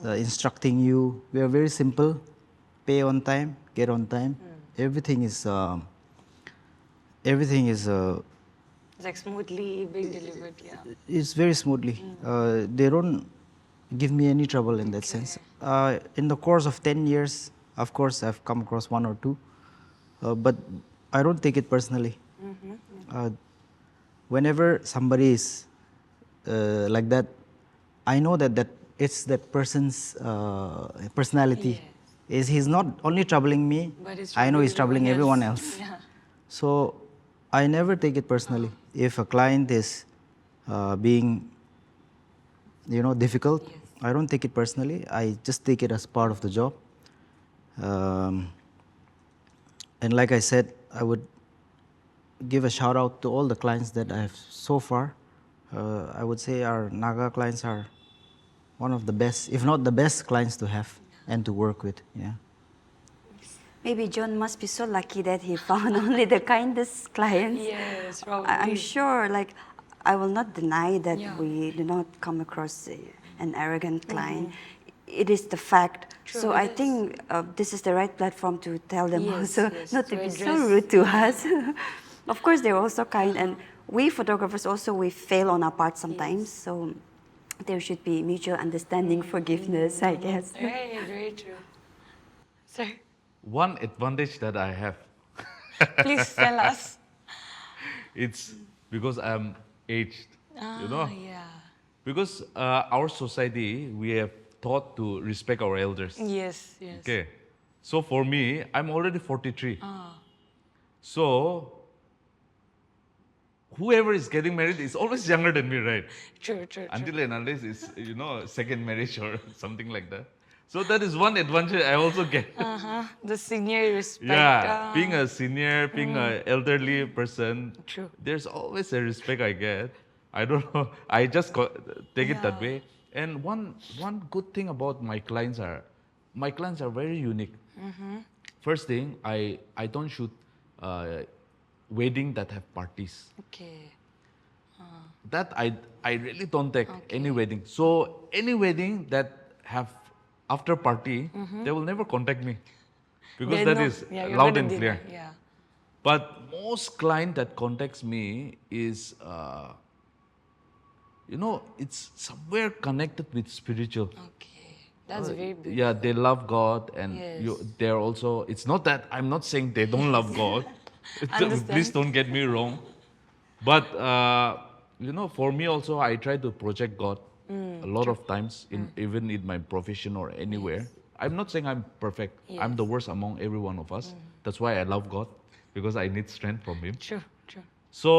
B: instructing you. We are very simple. Pay on time, get on time. Everything is
A: It's like smoothly being delivered, yeah.
B: it's very smoothly. They don't give me any trouble in that sense. In the course of 10 years, of course, I've come across one or two, but I don't take it personally. Whenever somebody is like that, I know that it's that person's personality. He's not only troubling me,
A: But it's
B: I know he's
A: troubling
B: troubling
A: everyone
B: everyone
A: else.
B: else.
A: Yeah.
B: So I never take it personally. If a client is being, difficult, I don't take it personally. I just take it as part of the job. Um, and like I said, I would give a shout out to all the clients that I have so far. I would say our Naga clients are one of the best, if not the best clients to have and to work with. Yeah.
C: Maybe John must be so lucky that he found only the kindest clients.
A: Yes,
C: I'm
A: probably.
C: sure, like, I will not deny that
A: Yeah.
C: we do not come across an arrogant client. It is the fact.
A: True,
C: so
A: it
C: I
A: is.
C: think this is the right platform to tell them
A: Yes,
C: also
A: yes,
C: not to
A: to
C: be so
A: address-
C: rude to us. Of course, they're also kind, and we photographers also, we fail on our part sometimes. So there should be mutual understanding, forgiveness, I guess.
A: Right, very true. Sir,
D: One advantage that I have,
A: please tell us.
D: it's because I'm aged, you know.
A: Yeah.
D: Because our society, we have taught to respect our elders.
A: Yes, yes.
D: Okay. So for me, I'm already 43. So whoever is getting married is always younger than me, right?
A: True, true, true.
D: Until and unless it's, second marriage or something like that. So that is one advantage I also get.
A: The senior respect.
D: Yeah, being a senior, being an elderly person,
A: True.
D: there's always a respect I get. I don't know. I just take it that
A: Yeah.
D: way. And one good thing about my clients are very unique. First thing, I don't shoot wedding that have parties.
A: Okay.
D: That I really don't take any wedding. So any wedding that have after party, they will never contact me because
A: They
D: that
A: know-
D: is
A: yeah, you're
D: loud
A: gonna
D: and
A: deliver,
D: clear.
A: Yeah.
D: But most client that contacts me is, it's somewhere connected with spiritual.
A: Okay. That's very big.
D: Yeah, they love God, and
A: Yes.
D: they're also. It's not that I'm not saying they don't love God.
A: Understand.
D: Please don't get me wrong. But for me also, I try to project God a lot of times, even in my profession or anywhere. I'm not saying I'm perfect. I'm the worst among every one of us. That's why I love God, because I need strength from Him.
A: True, true.
D: So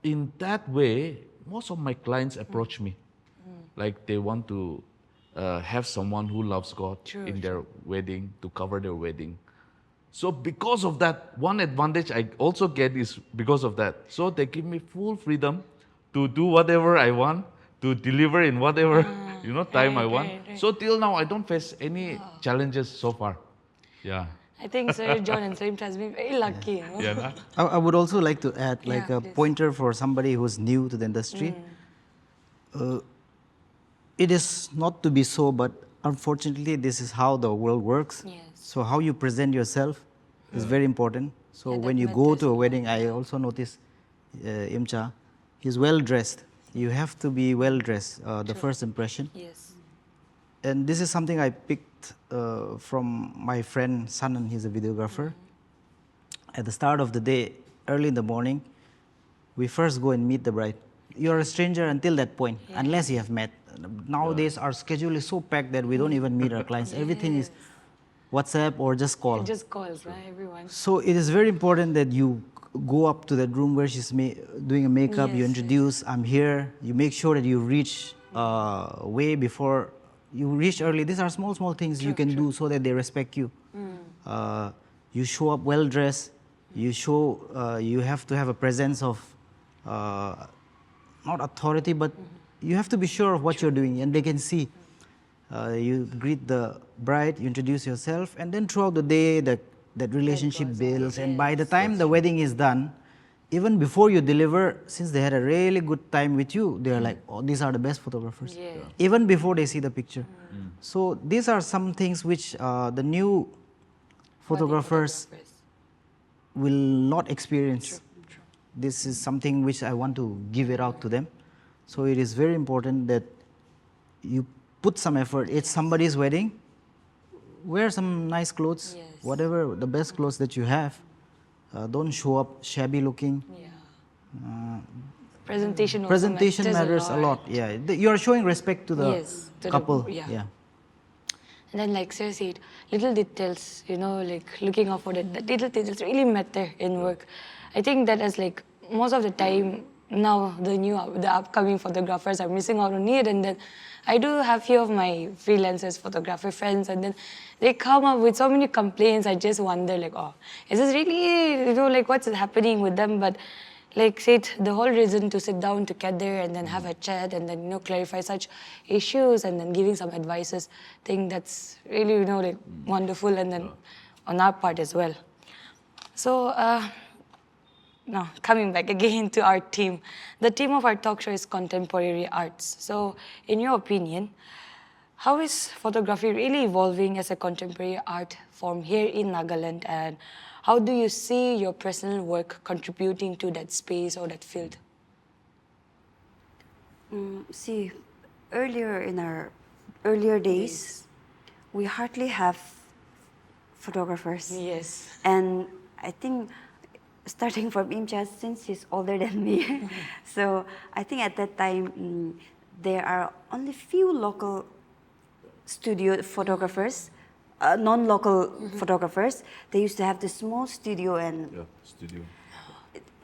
D: in that way, most of my clients approach me, like they want to have someone who loves God
A: True,
D: in their wedding, to cover their wedding. So because of that, one advantage I also get is because of that. So they give me full freedom to do whatever I want, to deliver in whatever time I
A: right,
D: want.
A: right.
D: So till now, I don't face any challenges so far. Yeah.
A: I think Sir John and Sir Imcha has been very lucky. You know?
D: Yeah. Nah?
B: I would also like to add like
A: Yeah,
B: a
A: please.
B: pointer for somebody who's new to the industry. It is not to be so, but unfortunately, this is how the world works.
A: Yes.
B: So how you present yourself is very important. So
A: Yeah,
B: when
A: that
B: you go
A: matters
B: to
A: a
B: a
A: lot,
B: wedding, I also notice Imcha, he's well dressed. You have to be well dressed. The first impression.
A: Yes.
B: And this is something I picked from my friend Sanan. He's a videographer. At the start of the day, early in the morning, we first go and meet the bride. You're a stranger until that point, unless you have met. Nowadays, our schedule is so packed that we don't even meet our clients. Everything is WhatsApp or just call.
A: Just calls, right, everyone.
B: So it is very important that you go up to that room where she's doing a makeup, you introduce, I'm here, you make sure that you reach way before, you reach early. These are small things you can do so that they respect you. You show up well dressed, you show, you have to have a presence of, not authority, but you have to be sure of what you're doing and they can see. You greet the bride, you introduce yourself, and then throughout the day, that relationship builds. And by the time the wedding is done, even before you deliver, since they had a really good time with you, they are like, oh, these are the best photographers. Even before they see the picture. So these are some things which the new photographers will not experience. This is something which I want to give it out to them. So it is very important that you put some effort. It's somebody's wedding. Wear some nice clothes, whatever the best clothes that you have. Don't show up shabby looking.
A: Presentation also
B: Presentation matters a lot. Yeah, you are showing respect to the couple.
A: And then, like Sir said, little details, you know, like looking out for the little details really matter in work. I think that as like most of the time now the upcoming photographers are missing out on it, and then I do have few of my freelancers photographer friends, and then they come up with so many complaints. I just wonder like, oh, is this really, you know, like what's happening with them? But like said, the whole reason to sit down together and then have a chat and then, you know, clarify such issues and then giving some advices, I think that's really, you know, like wonderful, and then on our part as well. So now coming back again to our theme, the theme of our talk show is contemporary arts. So in your opinion, how is photography really evolving as a contemporary art form here in Nagaland, and how do you see your personal work contributing to that space or that field?
C: See, earlier in our earlier days, we hardly have photographers.
A: Yes.
C: And I think starting from Imcha, since he's older than me, so I think at that time there are only few local studio photographers, non-local photographers. They used to have the small studio, and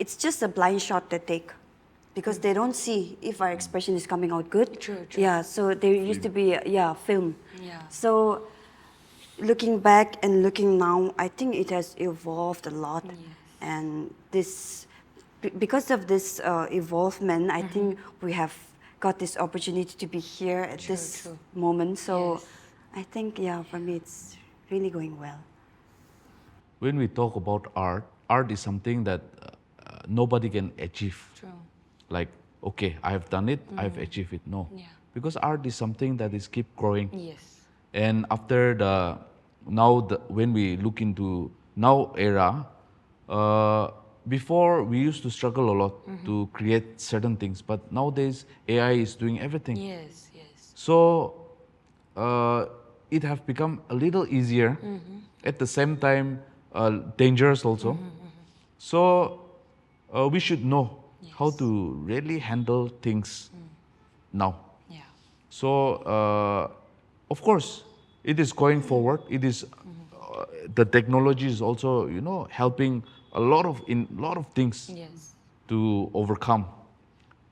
C: it's just a blind shot they take, because they don't see if our expression is coming out good.
A: True.
C: Yeah, so there used to be film.
A: Yeah.
C: So looking back and looking now, I think it has evolved a lot. And this, because of this evolvement, I think we have got this opportunity to be here at this moment. So I think, for me, it's really going well.
D: When we talk about art, art is something that nobody can achieve.
A: True.
D: Like, okay, I have done it, I've achieved it. No. Because art is something that is keep growing.
A: Yes.
D: And after when we look into now era, before we used to struggle a lot to create certain things, but nowadays AI is doing everything.
A: Yes.
D: So it have become a little easier, at the same time dangerous also. So we should know how to really handle things now. So of course it is going forward. It is the technology is also, you know, helping a lot of things to overcome.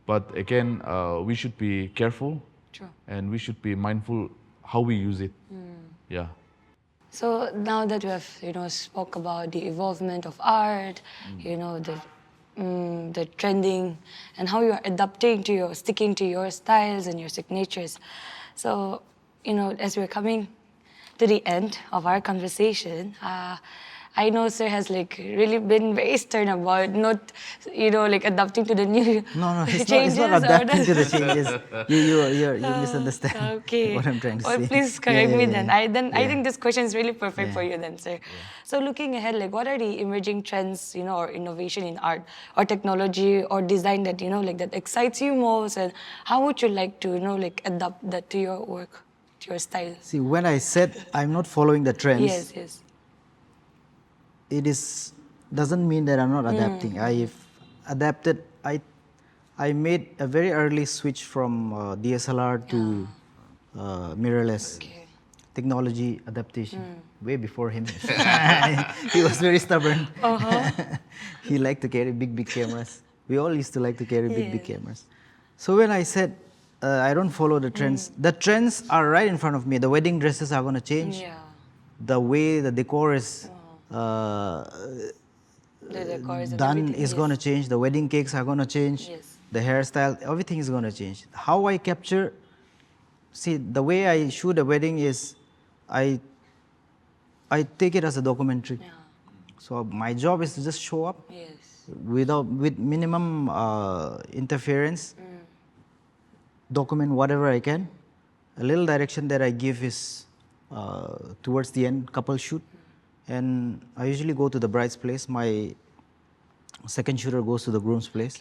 D: But again, we should be careful. And we should be mindful how we use it.
A: So now that we have, you know, spoke about the evolvement of art, you know, the trending, and how you are adapting to sticking to your styles and your signatures. So, you know, as we're coming to the end of our conversation, I know Sir has like really been very stern about not, you know, like adapting to the new
B: it's not adapting to the changes. You misunderstand what I'm trying to say.
A: Please correct me then. I think this question is really perfect for you then, Sir. So looking ahead, like what are the emerging trends, you know, or innovation in art or technology or design that, you know, like that excites you most, and how would you like to, you know, like adapt that to your work, to your style?
B: See, when I said I'm not following the trends,
A: Yes.
B: it doesn't mean that I'm not adapting. I've adapted I made a very early switch from DSLR to mirrorless.
A: Okay.
B: Technology adaptation way before him. He was very stubborn. He liked to carry big cameras. We all used to like to carry big
A: Yes.
B: cameras. So when I said I don't follow the trends, the trends are right in front of me. The wedding dresses are going to change.
A: Yeah.
B: The way the decor is
A: The decors and
B: done
A: everything.
B: is
A: Yes.
B: going to change. The wedding cakes are going to change.
A: Yes.
B: The hairstyle, everything is going to change. How I capture, see, the way I shoot a wedding is I take it as a documentary.
A: Yeah.
B: So my job is to just show up
A: Yes.
B: with minimum interference, document whatever I can. A little direction that I give is towards the end, couple shoot. And I usually go to the bride's place. My second shooter goes to the groom's place.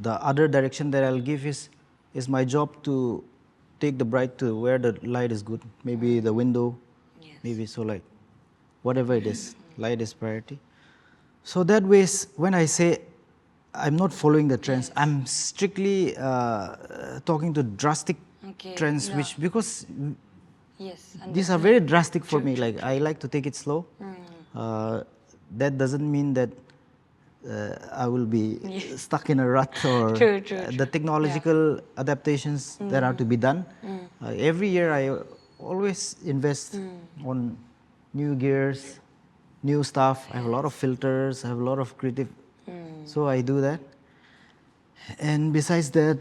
B: The other direction that I'll give is my job to take the bride to where the light is good. Maybe the window,
A: Yes.
B: maybe so like whatever it is, light is priority. So that way, when I say I'm not following the trends, I'm strictly talking to drastic
A: Okay.
B: trends,
A: Yeah.
B: which because
A: Yes.
B: these are very drastic for me. Like I like to take it slow. That doesn't mean that I will be stuck in a rut or
A: True.
B: the technological adaptations that are to be done. Every year I always invest on new gears, new stuff. I have a lot of filters. I have a lot of creative. So I do that. And besides that,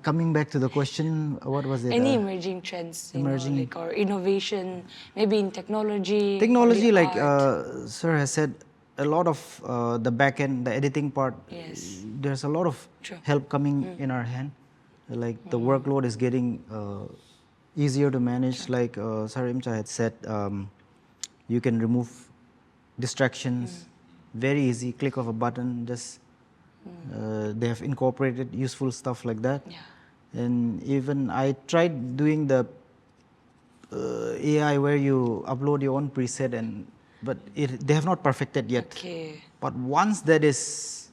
B: coming back to the question, what was it?
A: Any emerging trends,
B: emerging-
A: like, or innovation, maybe in technology. or
B: Technology,
A: the
B: like
A: art.
B: Sir has said, a lot of the back end, the editing part,
A: Yes.
B: there's a lot of
A: True.
B: help coming in our hand. Like the workload is getting easier to manage. Like Sir Imcha had said, you can remove distractions very easy, click of a button. Just they have incorporated useful stuff like that.
A: Yeah.
B: And even I tried doing the AI where you upload your own preset, but they have not perfected yet.
A: Okay.
B: But once that is,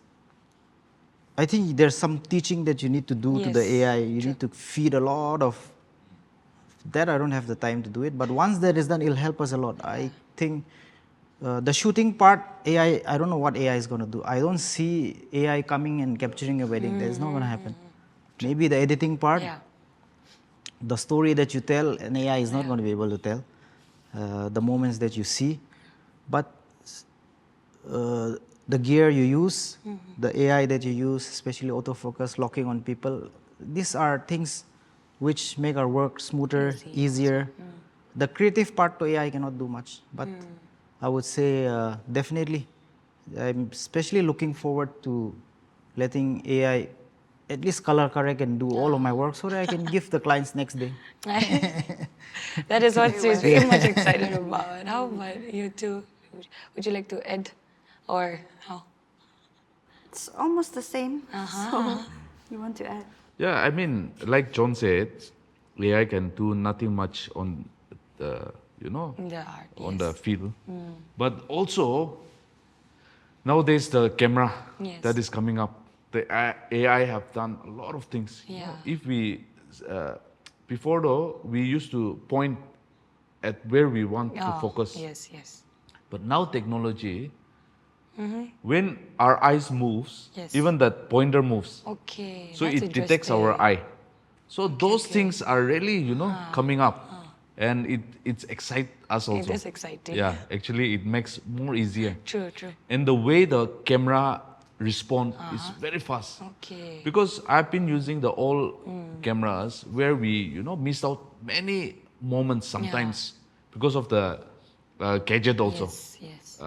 B: I think there's some teaching that you need to do to the
A: Yes,
B: AI. You need to feed a lot of that. I don't have the time to do it, but once that is done, it'll help us a lot. I think the shooting part, AI, I don't know what AI is going to do. I don't see AI coming and capturing a wedding. That is not going to happen. Maybe the editing part,
A: Yeah.
B: the story that you tell, an AI is not going to be able to tell. The moments that you see, but the gear you use, the AI that you use, especially autofocus, locking on people, these are things which make our work smoother, easier. The creative part to AI cannot do much, but I would say definitely, I'm especially looking forward to letting AI at least color correct and do all of my work so that I can give the clients next day.
A: That is what she's very much excited about. How about you two? Would you like to add, or how?
C: It's almost the same. So you want to add?
D: Yeah, I mean, like John said, AI can do nothing much on the,
A: The art.
D: on
A: Yes.
D: the field. But also, nowadays the camera
A: Yes.
D: that is coming up, the AI have done a lot of things.
A: Yeah.
D: If we, before though, we used to point at where we want to
A: Oh,
D: focus.
A: Yes.
D: But now technology, when our eyes moves,
A: Yes.
D: even that pointer moves.
A: Okay.
D: So
A: that's
D: it detects our
A: interesting.
D: eye. So those things are really, coming up. And it's excite us also.
A: It is exciting.
D: Yeah, actually it makes more easier.
A: True.
D: And the way the camera respond is very fast.
A: Okay.
D: Because I've been using the old cameras where we, missed out many moments sometimes because of the gadget also.
A: Yes.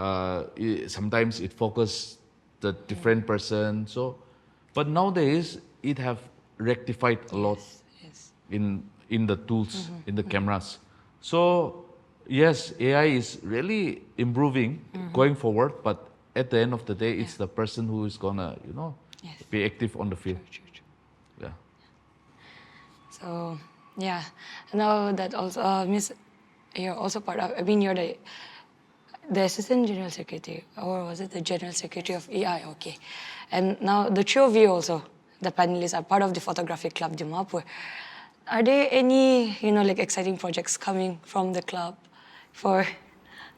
D: Sometimes it focus the different person. So, but nowadays it have rectified a lot
A: Yes.
D: in the tools, in the cameras. So yes, AI is really improving going forward, but at the end of the day, it's the person who is gonna,
A: Yes.
D: be active on the field.
A: True.
D: Yeah.
A: So yeah, now that also Miss, you're also part of. I mean, you're the the Assistant General Secretary, or was it the General Secretary of EI? Okay. And now the three of you also, the panelists, are part of the Photographic Club Dimapur. Are there any, like exciting projects coming from the club for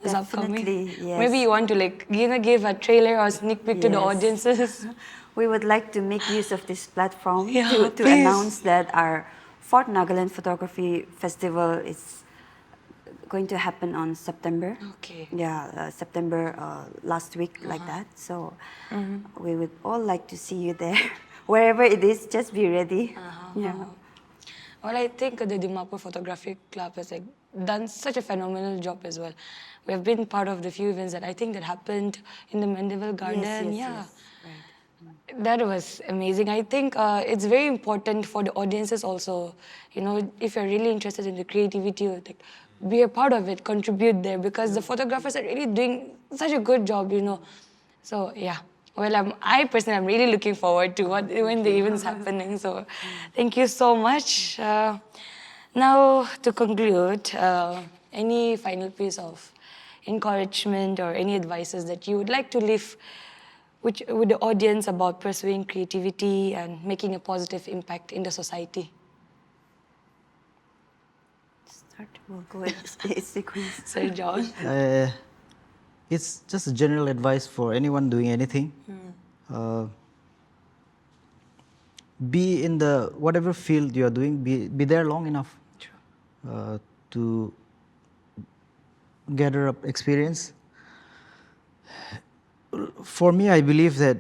A: this upcoming?
C: Definitely, yes.
A: Maybe you want to give a trailer or sneak peek to the
C: Yes.
A: audiences?
C: We would like to make use of this platform
A: Yeah,
C: to
A: please.
C: announce that our fourth Nagaland Photography Festival is going to happen on September.
A: Okay.
C: Yeah, September last week, like that. So we would all like to see you there. Wherever it is, just be ready. Yeah.
A: Well, I think the Dimapur Photographic Club has done such a phenomenal job as well. We have been part of the few events that I think that happened in the Mandeville Garden.
C: Yes. Right.
A: That was amazing. I think it's very important for the audiences also. If you're really interested in the creativity, be a part of it, contribute there, because the photographers are really doing such a good job. So yeah. Well, I personally am really looking forward to when the event's happening. So thank you so much. Now to conclude, any final piece of encouragement or any advices that you would like to leave with the audience about pursuing creativity and making a positive impact in the society?
C: Start. We'll go in sequence.
A: Sorry, John.
B: It's just a general advice for anyone doing anything. Be in the whatever field you are doing, be there long enough to gather up experience. For me, I believe that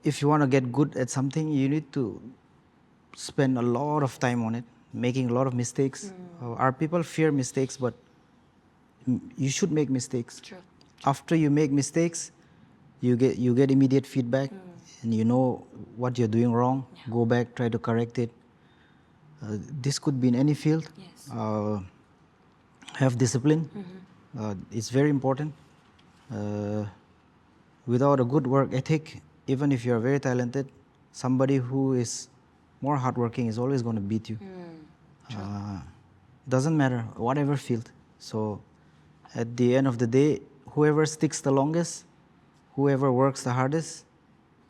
B: if you want to get good at something, you need to spend a lot of time on it, making a lot of mistakes. Our people fear mistakes, but you should make mistakes.
A: True.
B: After you make mistakes, you get immediate feedback, and you know what you're doing wrong.
A: Yeah.
B: Go back, try to correct it. This could be in any field.
A: Yes.
B: Have discipline. It's very important. Without a good work ethic, even if you're very talented, somebody who is more hardworking is always going to beat you. Doesn't matter, whatever field. So at the end of the day, whoever sticks the longest, whoever works the hardest,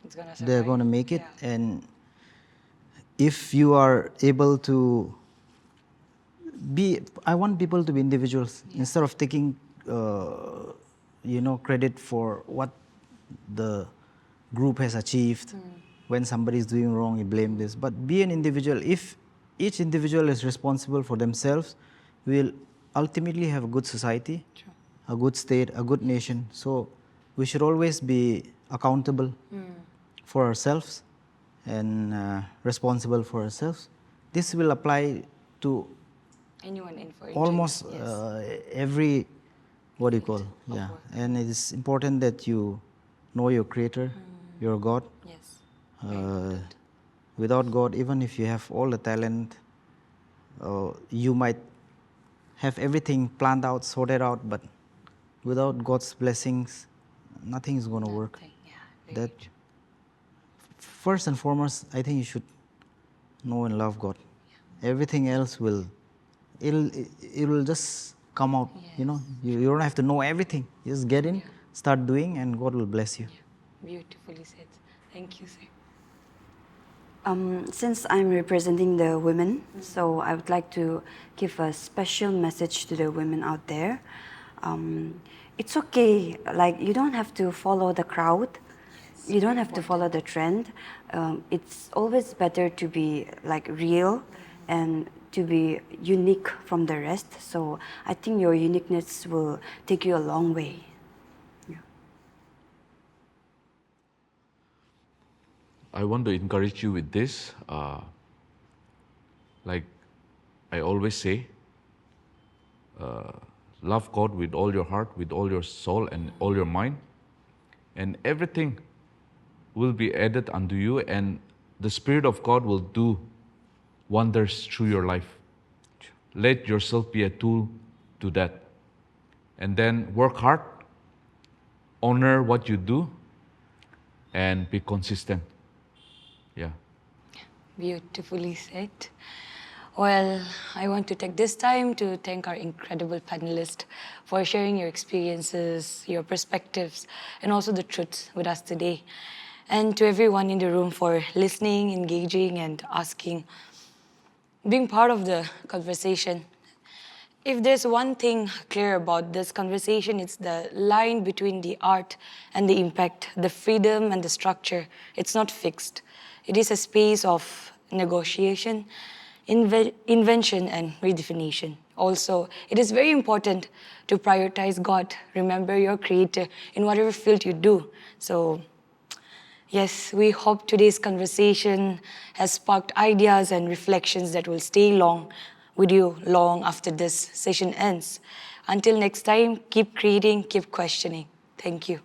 A: It's gonna
B: they're
A: survive.
B: going to make it.
A: Yeah.
B: And if you are able to I want people to be individuals. Instead of taking credit for what the group has achieved. When somebody is doing wrong, you blame this. But be an individual. If each individual is responsible for themselves, we'll ultimately have a good society, a good state, a good nation. So we should always be accountable for ourselves and responsible for ourselves. This will apply to
A: Anyone in for
B: almost every, what do you call,
A: work.
B: and it is important that you know your creator, your God.
A: Yes.
B: Without God, even if you have all the talent, you might have everything planned out, sorted out, but without God's blessings, nothing is going to work.
A: Nothing. Yeah. Very
B: That first and foremost, I think you should know and love God. Everything else it will just come out.
A: Yes.
B: You don't have to know everything. You just get in, start doing, and God will bless you.
A: Beautifully said. Thank you, sir.
C: Since I'm representing the women, so I would like to give a special message to the women out there. It's okay, you don't have to follow the crowd. You don't have to follow the trend. It's always better to be real and to be unique from the rest. So I think your uniqueness will take you a long way.
D: I want to encourage you with this. Like I always say, love God with all your heart, with all your soul, and all your mind, and everything will be added unto you, and the Spirit of God will do wonders through your life. Let yourself be a tool to that. And then work hard, honor what you do, and be consistent. Yeah.
A: Beautifully said. Well, I want to take this time to thank our incredible panelists for sharing your experiences, your perspectives, and also the truth with us today. And to everyone in the room for listening, engaging, and asking, being part of the conversation. If there's one thing clear about this conversation, it's the line between the art and the impact, the freedom and the structure. It's not fixed. It is a space of negotiation, invention, and redefinition. Also, it is very important to prioritize God. Remember your creator in whatever field you do. So, yes, we hope today's conversation has sparked ideas and reflections that will stay with you long after this session ends. Until next time, keep creating, keep questioning. Thank you.